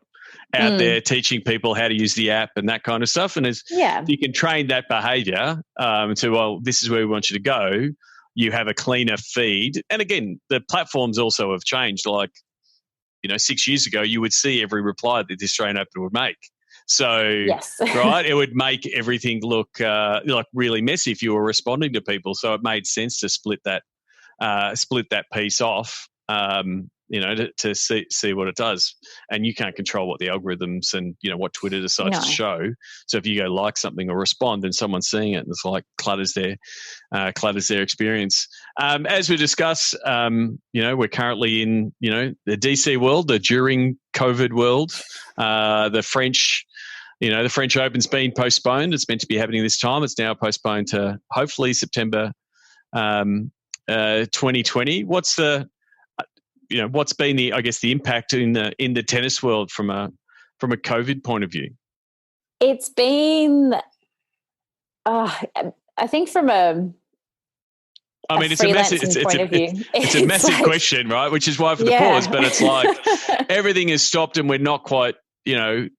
out there teaching people how to use the app and that kind of stuff. And if you can train that behaviour to, well, this is where we want you to go, you have a cleaner feed. And again, the platforms also have changed. Like, 6 years ago, you would see every reply that the Australian Open would make. So, right, it would make everything look like really messy if you were responding to people. So it made sense to split that piece off, to see what it does. And you can't control what the algorithms and what Twitter decides to show. So if you go like something or respond, then someone's seeing it, and it's like clutters their experience. As we discuss, we're currently in the DC world, the during COVID world, the French. The French Open's been postponed. It's meant to be happening this time. It's now postponed to hopefully September 2020. What's been the impact in the tennis world from a COVID point of view? It's been, I think from it's a massive question, right? Which is why for the pause, but it's like everything is stopped and we're not quite, we're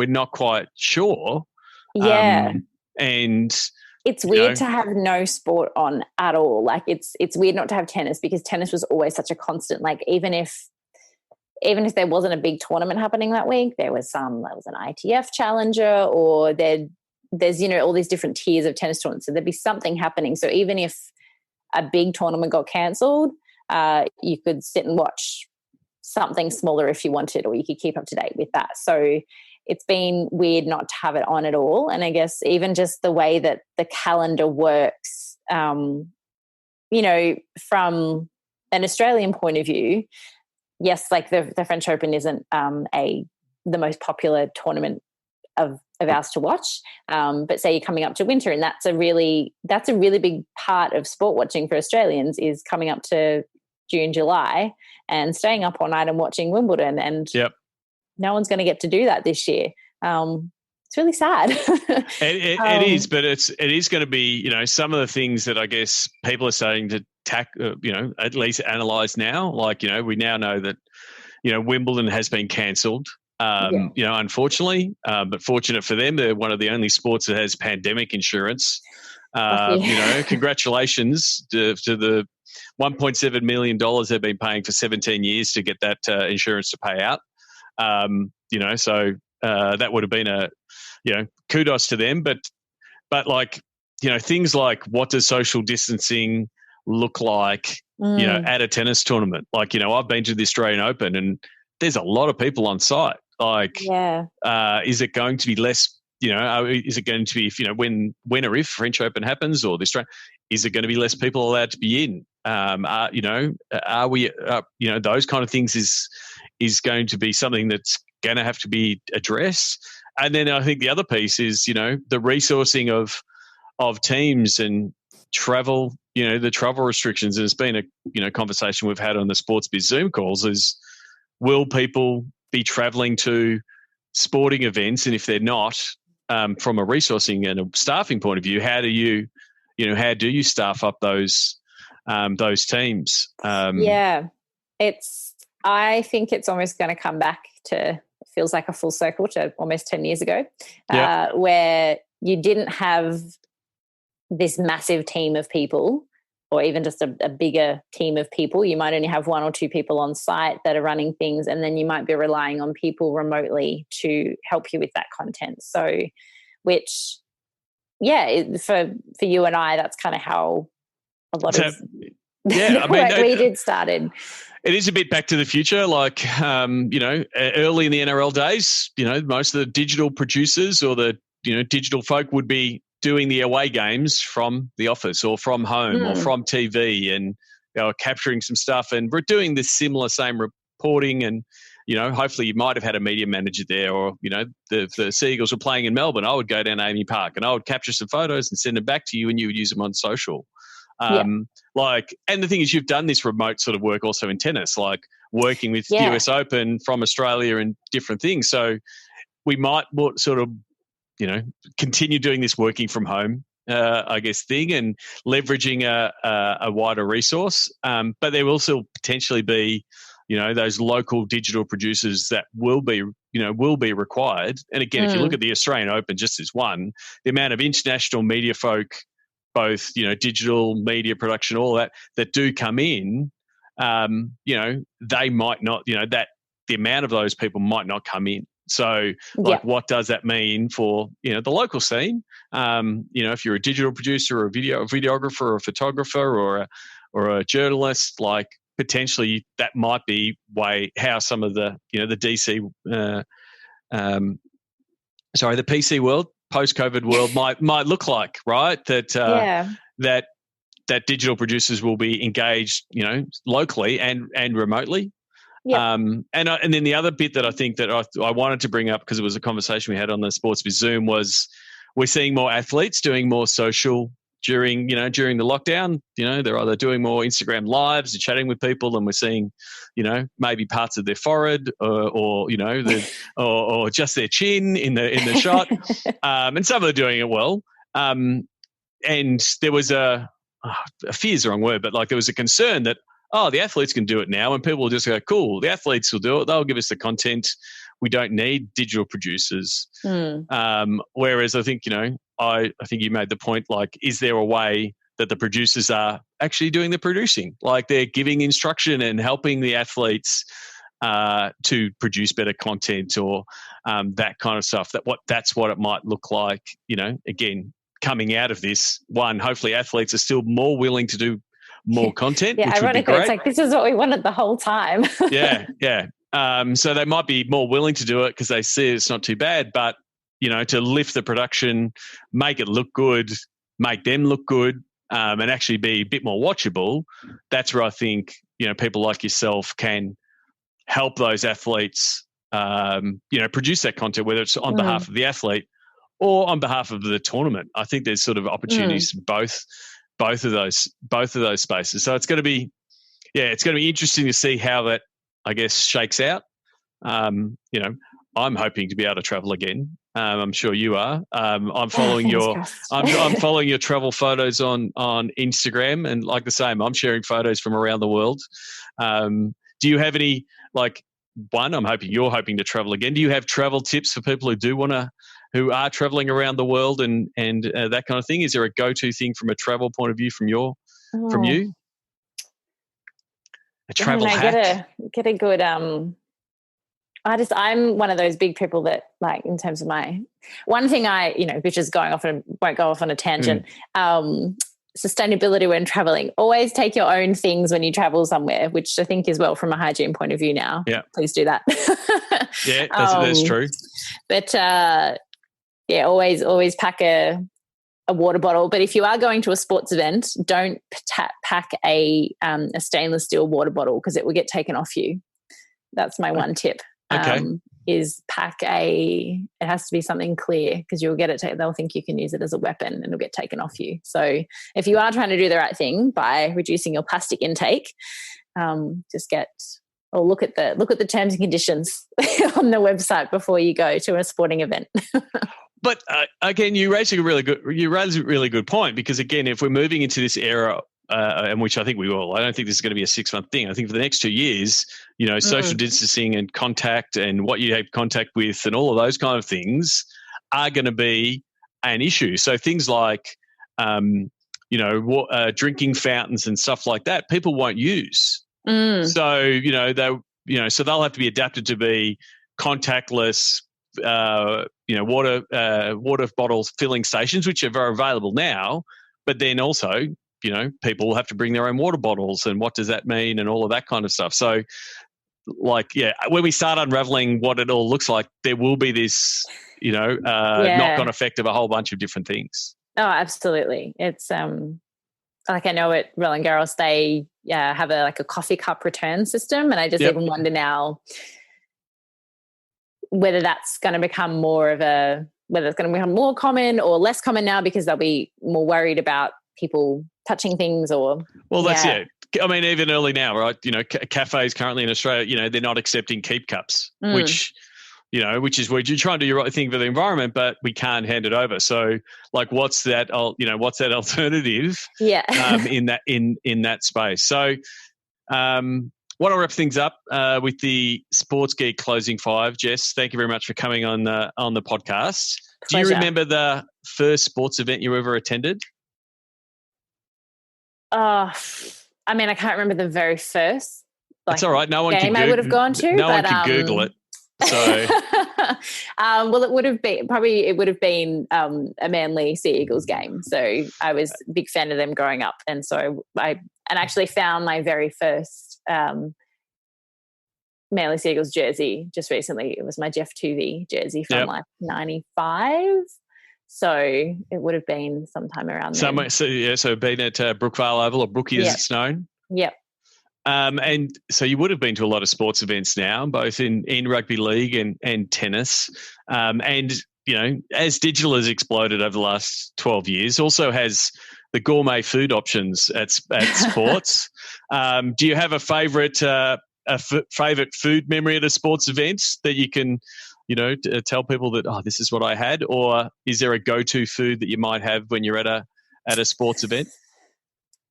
not quite sure. Yeah. And it's weird to have no sport on at all. Like it's weird not to have tennis, because tennis was always such a constant. Like even if there wasn't a big tournament happening that week, there was an ITF challenger, or there's all these different tiers of tennis tournaments. So there'd be something happening. So even if a big tournament got cancelled, you could sit and watch something smaller if you wanted, or you could keep up to date with that. So it's been weird not to have it on at all. And I guess even just the way that the calendar works, from an Australian point of view, yes, like the French Open isn't the most popular tournament of ours to watch. But say you're coming up to winter, and that's a really big part of sport watching for Australians, is coming up to June, July, and staying up all night and watching Wimbledon. And no one's going to get to do that this year. It's really sad. It is, but it is going to be, some of the things that I guess people are starting to at least analyse now. Like, we now know that, Wimbledon has been cancelled. Unfortunately, but fortunate for them, they're one of the only sports that has pandemic insurance. Congratulations to the $1.7 million they've been paying for 17 years to get that insurance to pay out. So that would have been kudos to them. But like, things like, what does social distancing look like, at a tennis tournament? Like, I've been to the Australian Open and there's a lot of people on site. Like, is it going to be less? Is it going to be when or if French Open happens, or the Australian, is it going to be less people allowed to be in? Are we? Those kind of things is going to be something that's going to have to be addressed. And then I think the other piece is the resourcing of teams and travel. The travel restrictions. And it's been a conversation we've had on the Sports Biz Zoom calls. Is, will people be travelling to sporting events, and if they're not, from a resourcing and a staffing point of view, how do you staff up those teams? I think it's almost going to come back to, it feels like a full circle to almost 10 years ago, where you didn't have this massive team of people, or even just a bigger team of people. You might only have one or two people on site that are running things, and then you might be relying on people remotely to help you with that content. So, which, for you and I, that's kind of how a lot of yeah, work we did started. It is a bit back to the future, like, early in the NRL days, most of the digital producers or the, digital folk would be doing the away games from the office or from home or from TV, and they were capturing some stuff, and we're doing this same reporting, and, hopefully you might have had a media manager there, or, the Seagulls were playing in Melbourne. I would go down to Amy Park and I would capture some photos and send them back to you, and you would use them on social. And the thing is, you've done this remote sort of work also in tennis, like working with US Open from Australia and different things. So we might sort of, continue doing this working from home, I guess, thing, and leveraging a wider resource. But there will still potentially be, those local digital producers that will be required. And again, if you look at the Australian Open, just as one, the amount of international media folk, both, digital media production, all that do come in, they might not, that the amount of those people might not come in. So, what does that mean for, the local scene? If you're a digital producer or a videographer or a photographer or a journalist, like potentially that might be how some of the, the DC, the PC world, post-COVID world might look like, right? That digital producers will be engaged, locally and remotely. Yeah. And then the other bit that I think that I wanted to bring up, because it was a conversation we had on the Sports with Zoom, was we're seeing more athletes doing more social during the lockdown. They're either doing more Instagram lives and chatting with people, and we're seeing, maybe parts of their forehead or just their chin in the shot. And some of them are doing it well. And there was a fear is the wrong word, but like there was a concern that, the athletes can do it now, and people will just go, cool, the athletes will do it. They'll give us the content. We don't need digital producers. Whereas I think, I think you made the point, like, is there a way that the producers are actually doing the producing? Like they're giving instruction and helping the athletes to produce better content or that kind of stuff. That's what it might look like, again, coming out of this. One, hopefully athletes are still more willing to do more content. Yeah, which ironically, would be great. It's like, this is what we wanted the whole time. Yeah. So they might be more willing to do it because they see it's not too bad, but, to lift the production, make it look good, make them look good, and actually be a bit more watchable. That's where I think, people like yourself can help those athletes, produce that content, whether it's on behalf of the athlete or on behalf of the tournament. I think there's sort of opportunities for both of those spaces. So it's going to be interesting to see how that, I guess, shakes out. I'm hoping to be able to travel again. I'm sure you are. I'm following I'm following your travel photos on Instagram, and like the same, I'm sharing photos from around the world. Do you have any, like, I'm hoping you're hoping to travel again. Do you have travel tips for people who are traveling around the world and that kind of thing? Is there a go-to thing from a travel point of view from you? A travel hack? Get a good I'm one of those big people that, like, in terms of my one thing which is going off and won't go off on a tangent, sustainability when traveling. Always take your own things when you travel somewhere, which I think is well from a hygiene point of view now. Yeah. Please do that. Yeah, that's true. But always pack a water bottle. But if you are going to a sports event, don't pack a stainless steel water bottle, because it will get taken off you. That's my one tip. Okay. Is pack it has to be something clear, because you'll get it. They'll think you can use it as a weapon and it'll get taken off you. So if you are trying to do the right thing by reducing your plastic intake, just look at the terms and conditions on the website before you go to a sporting event. But again, you raise a really good point, because again, if we're moving into this era, and which I think we will, I don't think this is going to be a 6-month thing. I think for the next 2 years, social distancing and contact and what you have contact with and all of those kind of things are going to be an issue. So things like, drinking fountains and stuff like that, people won't use. So, so they'll have to be adapted to be contactless, water bottles filling stations, which are very available now, but then also, people have to bring their own water bottles, and what does that mean, and all of that kind of stuff. So, when we start unraveling what it all looks like, there will be this, knock-on effect of a whole bunch of different things. Oh, absolutely. It's I know at Roland Garros they have a coffee cup return system, and I just even wonder now whether that's going to become whether it's going to become more common or less common now, because they'll be more worried about people touching things or. Well, that's it. I mean, even early now, right? Cafes currently in Australia, they're not accepting keep cups, which is where you try and do your right thing for the environment, but we can't hand it over. So, what's that alternative? Yeah. in that space. So, want to wrap things up with the Sports Geek closing five. Jess, thank you very much for coming on the podcast. Pleasure. Do you remember the first sports event you ever attended? I can't remember the very first. That's all right. No one game I would have gone to. No one can Google it. So, well, it would have been a Manly Sea Eagles game. So I was a big fan of them growing up, and so I actually found my very first Manly Sea Eagles jersey just recently. It was my Jeff Tuvey jersey from 95. So it would have been sometime around then. So been at Brookvale Oval, or Brookie as it's known. Yep. And so you would have been to a lot of sports events now, both in rugby league and tennis. And, as digital has exploded over the last 12 years, also has the gourmet food options at sports. Do you have a favourite food memory at a sports event that you can, tell people that, this is what I had? Or is there a go-to food that you might have when you're at a sports event?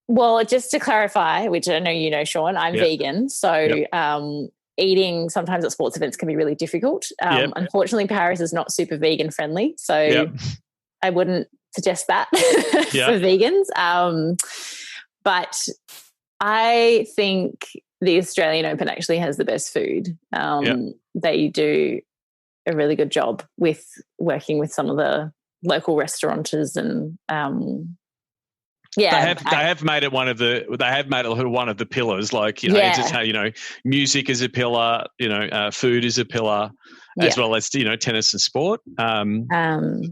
Well, just to clarify, which I know you know, Sean, I'm vegan. So eating sometimes at sports events can be really difficult. Unfortunately, Paris is not super vegan friendly. So I wouldn't suggest that for vegans. But I think the Australian Open actually has the best food. They do a really good job with working with some of the local restaurateurs and they have made it one of the pillars. It's how, music is a pillar, food is a pillar, as well as tennis and sport.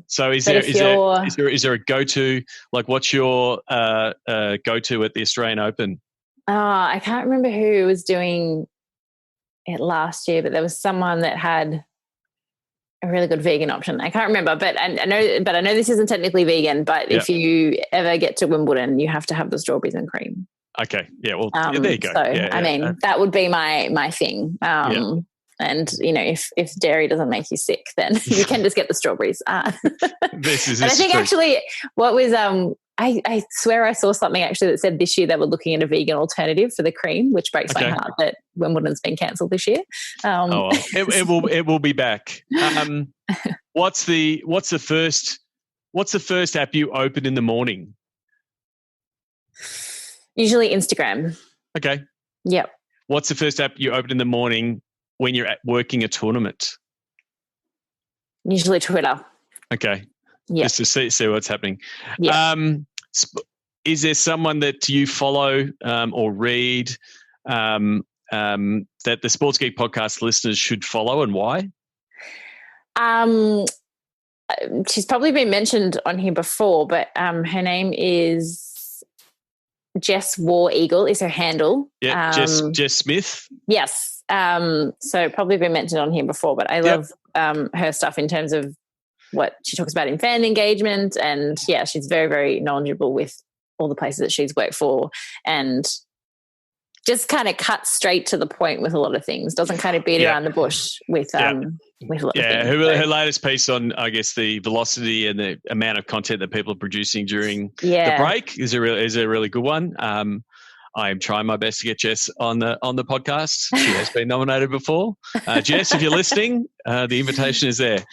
So is there a go-to? What's your go-to at the Australian Open? I can't remember who was doing it last year, but there was someone that had a really good vegan option. I can't remember, but I know this isn't technically vegan, but if you ever get to Wimbledon, you have to have the strawberries and cream. Okay. Yeah. Well, there you go. So, that would be my thing. And if dairy doesn't make you sick, then you can just get the strawberries. This is. And I think actually, what was I swear I saw something actually that said this year they were looking at a vegan alternative for the cream, which breaks my heart that Wimbledon's been cancelled this year. It will be back. What's the first app you open in the morning? Usually Instagram. Okay. Yep. What's the first app you open in the morning when you're working a tournament? Usually Twitter. Okay. Yeah. Just to see what's happening. Yeah. Is there someone that you follow or read that the Sports Geek podcast listeners should follow, and why? She's probably been mentioned on here before, but her name is Jess War Eagle is her handle. Yeah, Jess Smith. Yes. So probably been mentioned on here before, but I love her stuff in terms of what she talks about in fan engagement, and she's very, very knowledgeable with all the places that she's worked for, and just kind of cuts straight to the point with a lot of things. Doesn't kind of beat around the bush with a lot of things. Her latest piece on, I guess, the velocity and the amount of content that people are producing during the break is a really good one. I am trying my best to get Jess on the podcast. She has been nominated before. Jess, if you're listening, the invitation is there.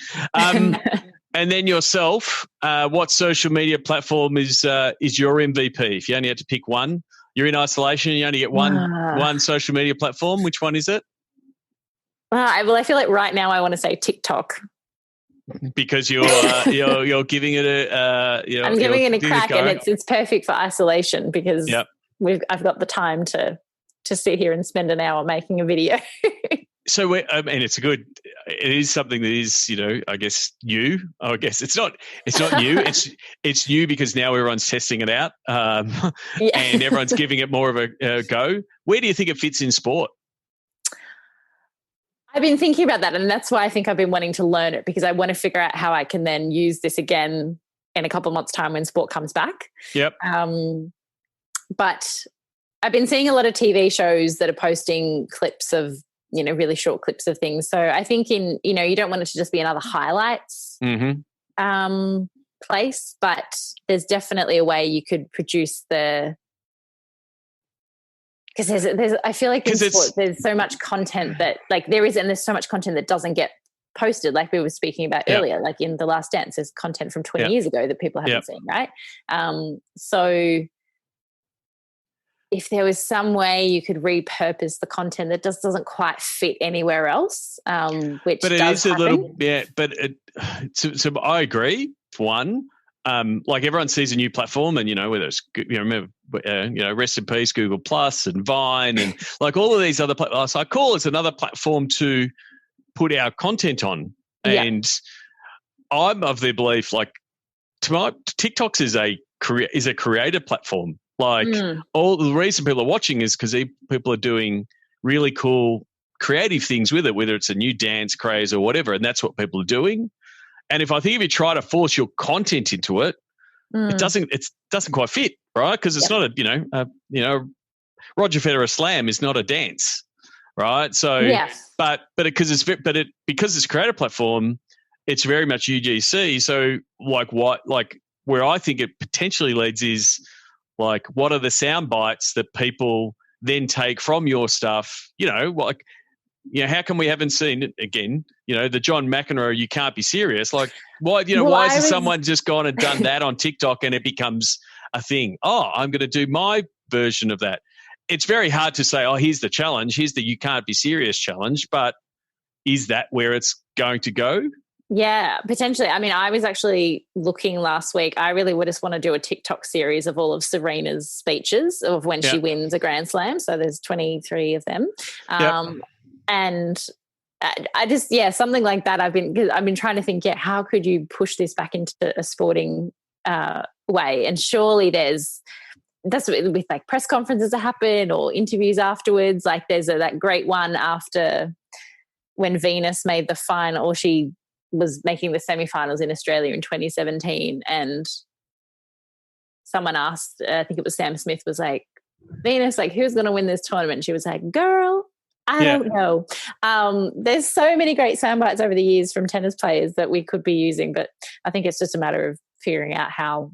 And then yourself, what social media platform is your MVP? If you only had to pick one, you're in isolation, you only get one social media platform. Which one is it? I feel like right now I want to say TikTok. because you're giving it I'm giving it a crack, go. and it's perfect for isolation because Yep. I've got the time to sit here and spend an hour making a video. So, it is something that is, I guess it's not new. It's new because now everyone's testing it out, and everyone's giving it more of a go. Where do you think it fits in sport? I've been thinking about that, and that's why I think I've been wanting to learn it, because I want to figure out how I can then use this again in a couple of months' time when sport comes back. Yep. But I've been seeing a lot of TV shows that are posting clips of, really short clips of things. So I think you don't want it to just be another highlights place, but there's definitely a way you could produce because there's I feel like in sport, there's so much content that there's so much content that doesn't get posted, like we were speaking about earlier, like in The Last Dance, there's content from 20 years ago that people haven't seen, right? So if there was some way you could repurpose the content that just doesn't quite fit anywhere else, which but it does is happen. A little, so I agree. One, like everyone sees a new platform, and whether it's rest in peace Google Plus and Vine and like all of these other platforms. I call it another platform to put our content on, and I'm of the belief TikToks is a creator platform. All the reason people are watching is because people are doing really cool creative things with it, whether it's a new dance craze or whatever, and that's what people are doing. And if you try to force your content into it, it doesn't quite fit, right? Because it's not Roger Federer slam is not a dance, right? So, but because it's a creator platform, it's very much UGC. So, where I think it potentially leads is what are the sound bites that people then take from your stuff? How come we haven't seen it again? The John McEnroe, you can't be serious. Why? Why has someone just gone and done that on TikTok and it becomes a thing? Oh, I'm going to do my version of that. It's very hard to say, oh, here's the challenge. Here's the you can't be serious challenge. But is that where it's going to go? Yeah, potentially. I mean, I was actually looking last week. I really would just want to do a TikTok series of all of Serena's speeches of when she wins a Grand Slam. So there's 23 of them. And I just, something like that. I've been trying to think, how could you push this back into a sporting way? And surely that's with like press conferences that happen or interviews afterwards. Like there's that great one after when Venus made the final, or she was making the semifinals in Australia in 2017, and someone asked, I think it was Sam Smith, was like, Venus, who's going to win this tournament? And she was like, girl, I don't know. There's so many great soundbites over the years from tennis players that we could be using, but I think it's just a matter of figuring out how.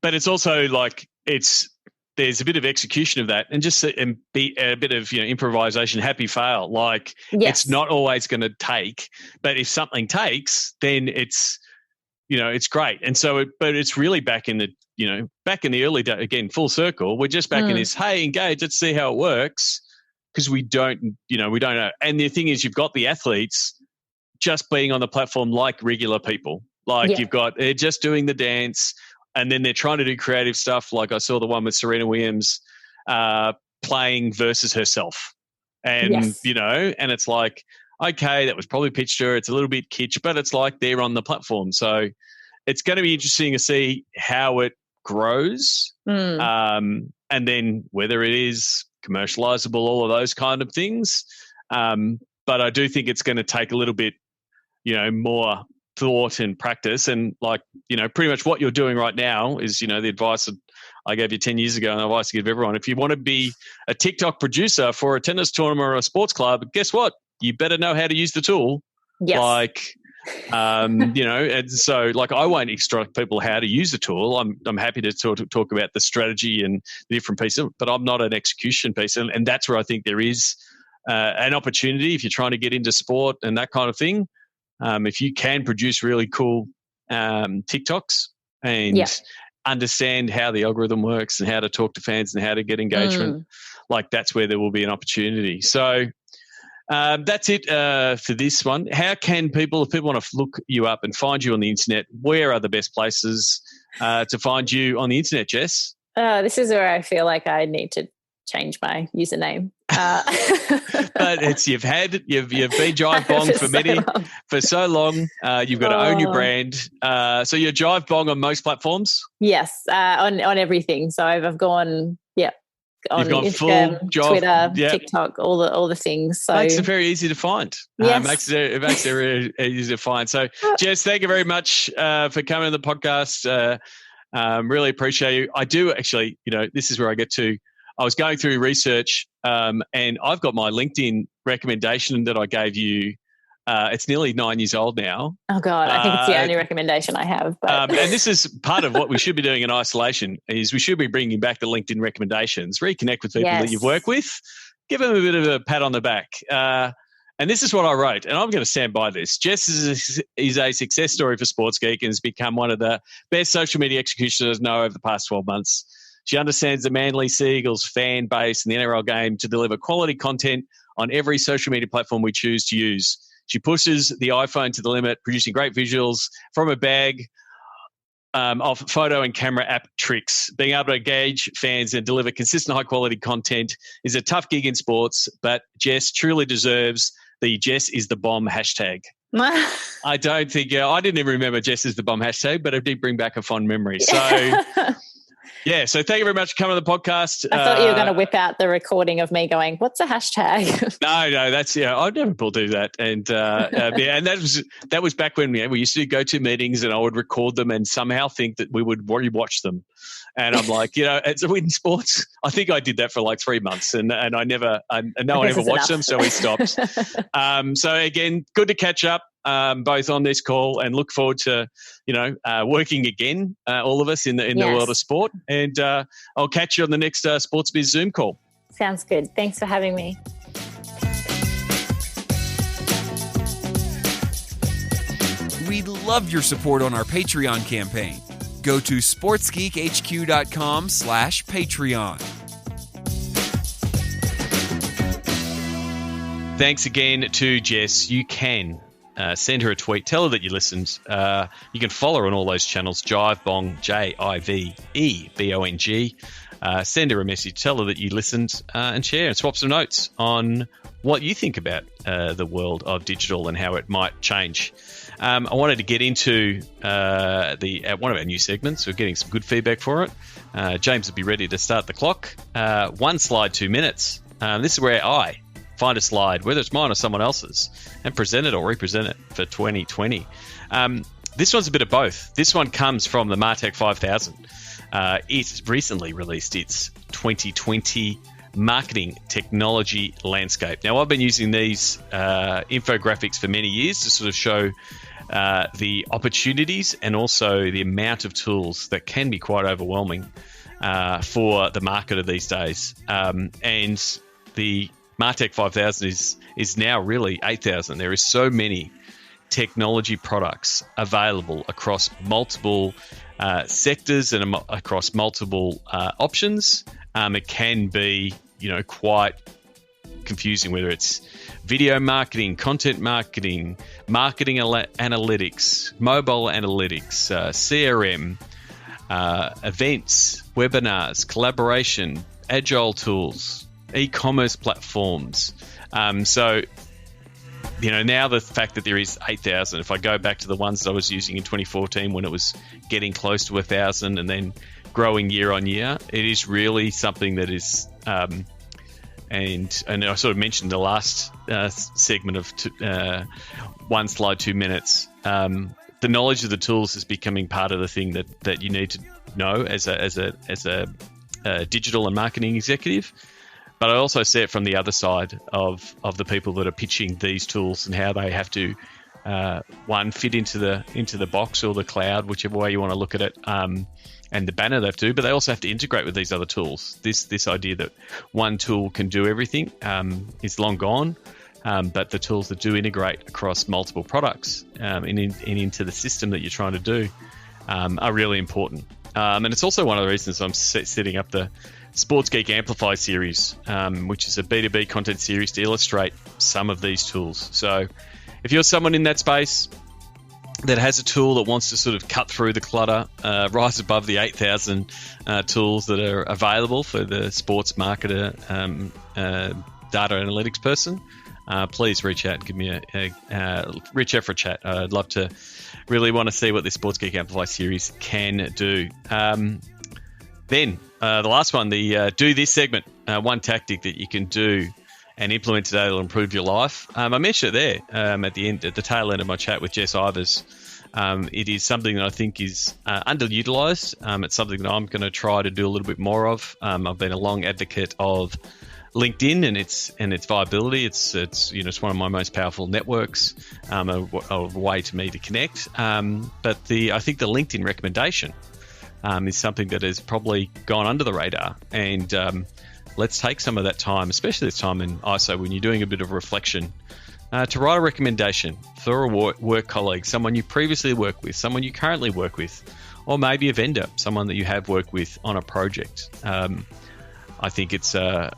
But it's also there's a bit of execution of that, and just be a bit of improvisation, happy fail. It's not always going to take, but if something takes, then it's it's great. And so, but it's really back in the early days again, full circle. We're just back in this. Hey, engage. Let's see how it works, because we don't know. And the thing is, you've got the athletes just being on the platform like regular people. They're just doing the dance. And then they're trying to do creative stuff. Like I saw the one with Serena Williams playing versus herself. And, and it's like, okay, that was probably pitched to her. It's a little bit kitsch, but it's like they're on the platform. So it's going to be interesting to see how it grows. And then whether it is commercializable, all of those kind of things. But I do think it's going to take a little bit, more thought and practice, and pretty much what you're doing right now is the advice that I gave you 10 years ago, and the advice to give everyone. If you want to be a TikTok producer for a tennis tournament or a sports club, guess what? You better know how to use the tool. Yes. And so I won't instruct people how to use the tool. I'm happy to talk about the strategy and the different pieces, but I'm not an execution piece, and that's where I think there is an opportunity if you're trying to get into sport and that kind of thing. If you can produce really cool TikToks and understand how the algorithm works and how to talk to fans and how to get engagement, that's where there will be an opportunity. So, That's it for this one. How can people, if people want to look you up and find you on the internet, where are the best places to find you on the internet, Jess? This is where I feel like I need to change my username. But you've been Jive Bong for so long. You've got to own your brand. So you're Jive Bong on most platforms? Yes, on everything. So I've gone, on You've gone Instagram, full job, Twitter, TikTok, all the things. So makes it very easy to find. Yes. It makes it very easy to find. So Jess, thank you very much for coming on the podcast. Really appreciate you. I do actually, this is where I get to. I was going through research, and I've got my LinkedIn recommendation that I gave you. It's nearly 9 years old now. Oh God, I think it's the only recommendation I have. But. And this is part of what we should be doing in isolation. Is we should be bringing back the LinkedIn recommendations. Reconnect with people that you've worked with, give them a bit of a pat on the back. And this is what I wrote, and I'm going to stand by this. Jess is a success story for Sports Geek and has become one of the best social media executioners I know over the past 12 months. She understands the Manly Sea Eagles fan base and the NRL game to deliver quality content on every social media platform we choose to use. She pushes the iPhone to the limit, producing great visuals from a bag of photo and camera app tricks. Being able to engage fans and deliver consistent high-quality content is a tough gig in sports, but Jess truly deserves the Jess is the bomb hashtag. I don't think, I didn't even remember Jess is the bomb hashtag, but it did bring back a fond memory. So... Yeah, so thank you very much for coming on the podcast. I thought you were going to whip out the recording of me going, "What's a hashtag?" No, that's I'd never do that, and and that was back when we used to go to meetings, and I would record them and somehow think that we would rewatch them, and I'm like, it's in sports. I think I did that for like 3 months, and no one ever watched them, so we stopped. So again, good to catch up. Both on this call, and look forward to working again, all of us in the world of sport. And I'll catch you on the next Sports Biz Zoom call. Sounds good. Thanks for having me. We'd love your support on our Patreon campaign. Go to sportsgeekhq.com/Patreon. Thanks again to Jess. You can send her a tweet. Tell her that you listened. You can follow her on all those channels. Jive Bong, JIVEBONG. Send her a message. Tell her that you listened and share and swap some notes on what you think about the world of digital and how it might change. I wanted to get into one of our new segments. We're getting some good feedback for it. James will be ready to start the clock. 1 slide, 2 minutes. This is where I find a slide, whether it's mine or someone else's, and present it or represent it for 2020. This one's a bit of both. This one comes from the Martech 5000. It recently released its 2020 marketing technology landscape. Now, I've been using these infographics for many years to sort of show the opportunities and also the amount of tools that can be quite overwhelming for the marketer these days. And the Martech 5000 is now really 8,000. There is so many technology products available across multiple sectors and across multiple options. It can be, quite confusing, whether it's video marketing, content marketing, marketing analytics, mobile analytics, CRM, events, webinars, collaboration, agile tools, e-commerce platforms. So, now the fact that there is 8,000, if I go back to the ones that I was using in 2014 when it was getting close to 1,000 and then growing year on year, it is really something that is, and I sort of mentioned the last segment of 1 slide, 2 minutes. The knowledge of the tools is becoming part of the thing that you need to know as a digital and marketing executive. But I also see it from the other side of the people that are pitching these tools and how they have to fit into the box or the cloud, whichever way you want to look at it, and the banner they have to. But they also have to integrate with these other tools. This idea that one tool can do everything is long gone. But the tools that do integrate across multiple products and into the system that you're trying to do are really important. And it's also one of the reasons I'm setting up the Sports Geek Amplify series, which is a B2B content series to illustrate some of these tools. So if you're someone in that space that has a tool that wants to sort of cut through the clutter, rise above the 8,000 tools that are available for the sports marketer, data analytics person, please reach out and give me reach out for a chat. I'd love to really want to see what this Sports Geek Amplify series can do. Then the last one, the do this segment, one tactic that you can do and implement today that will improve your life. I mentioned it there at the tail end of my chat with Jess Ivers. It is something that I think is underutilized. It's something that I'm going to try to do a little bit more of. I've been a long advocate of LinkedIn and its viability. It's one of my most powerful networks, a way to me to connect. But I think the LinkedIn recommendation is something that has probably gone under the radar. And let's take some of that time, especially this time in ISO when you're doing a bit of reflection, to write a recommendation for a work colleague, someone you previously worked with, someone you currently work with, or maybe a vendor, someone that you have worked with on a project. I think it's a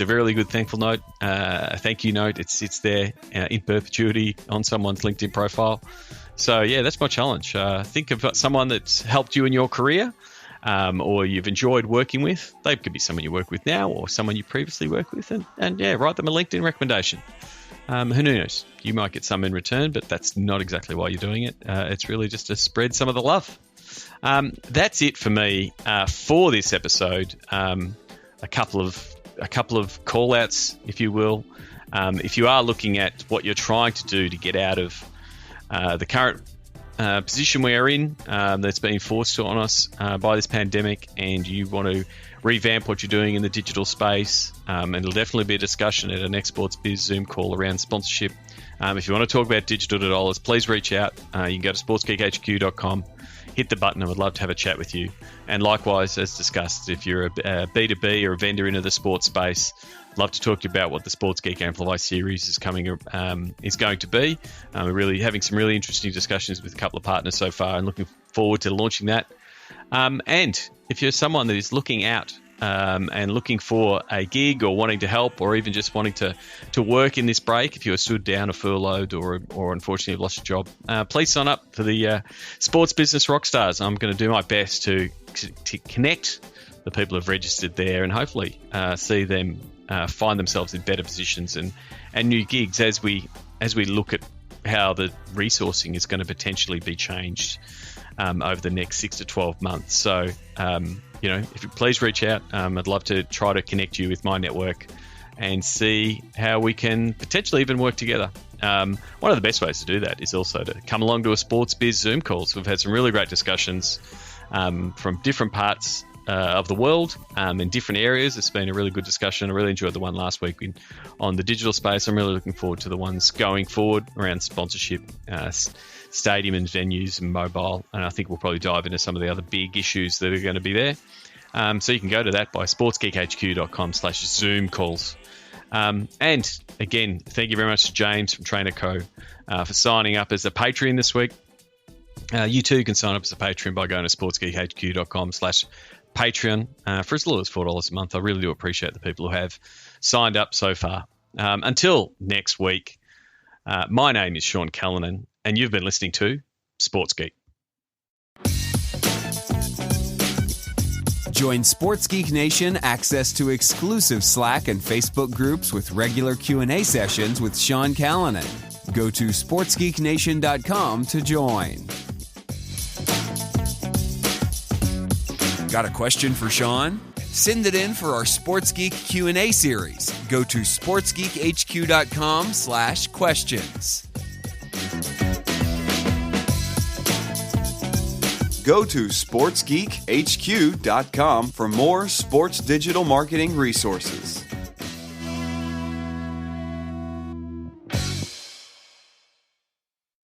really good thankful note, a thank you note. It sits there in perpetuity on someone's LinkedIn profile. So yeah, that's my challenge. Think of someone that's helped you in your career, or you've enjoyed working with. They could be someone you work with now or someone you previously worked with, and yeah, write them a LinkedIn recommendation. Who knows? You might get some in return, but that's not exactly why you're doing it. It's really just to spread some of the love. That's it for me for this episode. A couple of call outs, if you will. If you are looking at what you're trying to do to get out of the current position we are in, that's been forced on us by this pandemic, and you want to revamp what you're doing in the digital space, and it'll definitely be a discussion at our next Sports Biz Zoom call around sponsorship. If you want to talk about digital dollars, please reach out. You can go to sportsgeekhq.com, hit the button. I would love to have a chat with you. And likewise, as discussed, if you're a B2B or a vendor into the sports space, I'd love to talk to you about what the Sports Geek Amplify series is going to be. We're really having some really interesting discussions with a couple of partners so far, and looking forward to launching that. And if you're someone that is looking out and looking for a gig, or wanting to help, or even just wanting to work in this break, if you are stood down or furloughed, or unfortunately have lost your job, please sign up for the Sports Business Rockstars. I'm going to do my best to connect the people who have registered there, and hopefully see them find themselves in better positions and new gigs as we look at how the resourcing is going to potentially be changed over the next 6 to 12 months. So, if you please reach out, I'd love to try to connect you with my network and see how we can potentially even work together. One of the best ways to do that is also to come along to a Sports Biz Zoom calls. We've had some really great discussions from different parts of the world in different areas. It's been a really good discussion. I really enjoyed the one last week on the digital space. I'm really looking forward to the ones going forward around sponsorship, stadium and venues and mobile. And I think we'll probably dive into some of the other big issues that are going to be there. So you can go to that by sportsgeekhq.com/Zoom calls. And again, thank you very much to James from Trainer Co. For signing up as a Patreon this week. You too can sign up as a Patreon by going to sportsgeekhq.com/Patreon for as little as $4 a month. I really do appreciate the people who have signed up so far. Until next week, my name is Sean Callanan, and you've been listening to Sports Geek. Join Sports Geek Nation access to exclusive Slack and Facebook groups with regular Q&A sessions with Sean Callanan. Go to sportsgeeknation.com to join. Got a question for Sean? Send it in for our Sports Geek Q&A series. Go to sportsgeekhq.com/questions. Go to sportsgeekhq.com for more sports digital marketing resources.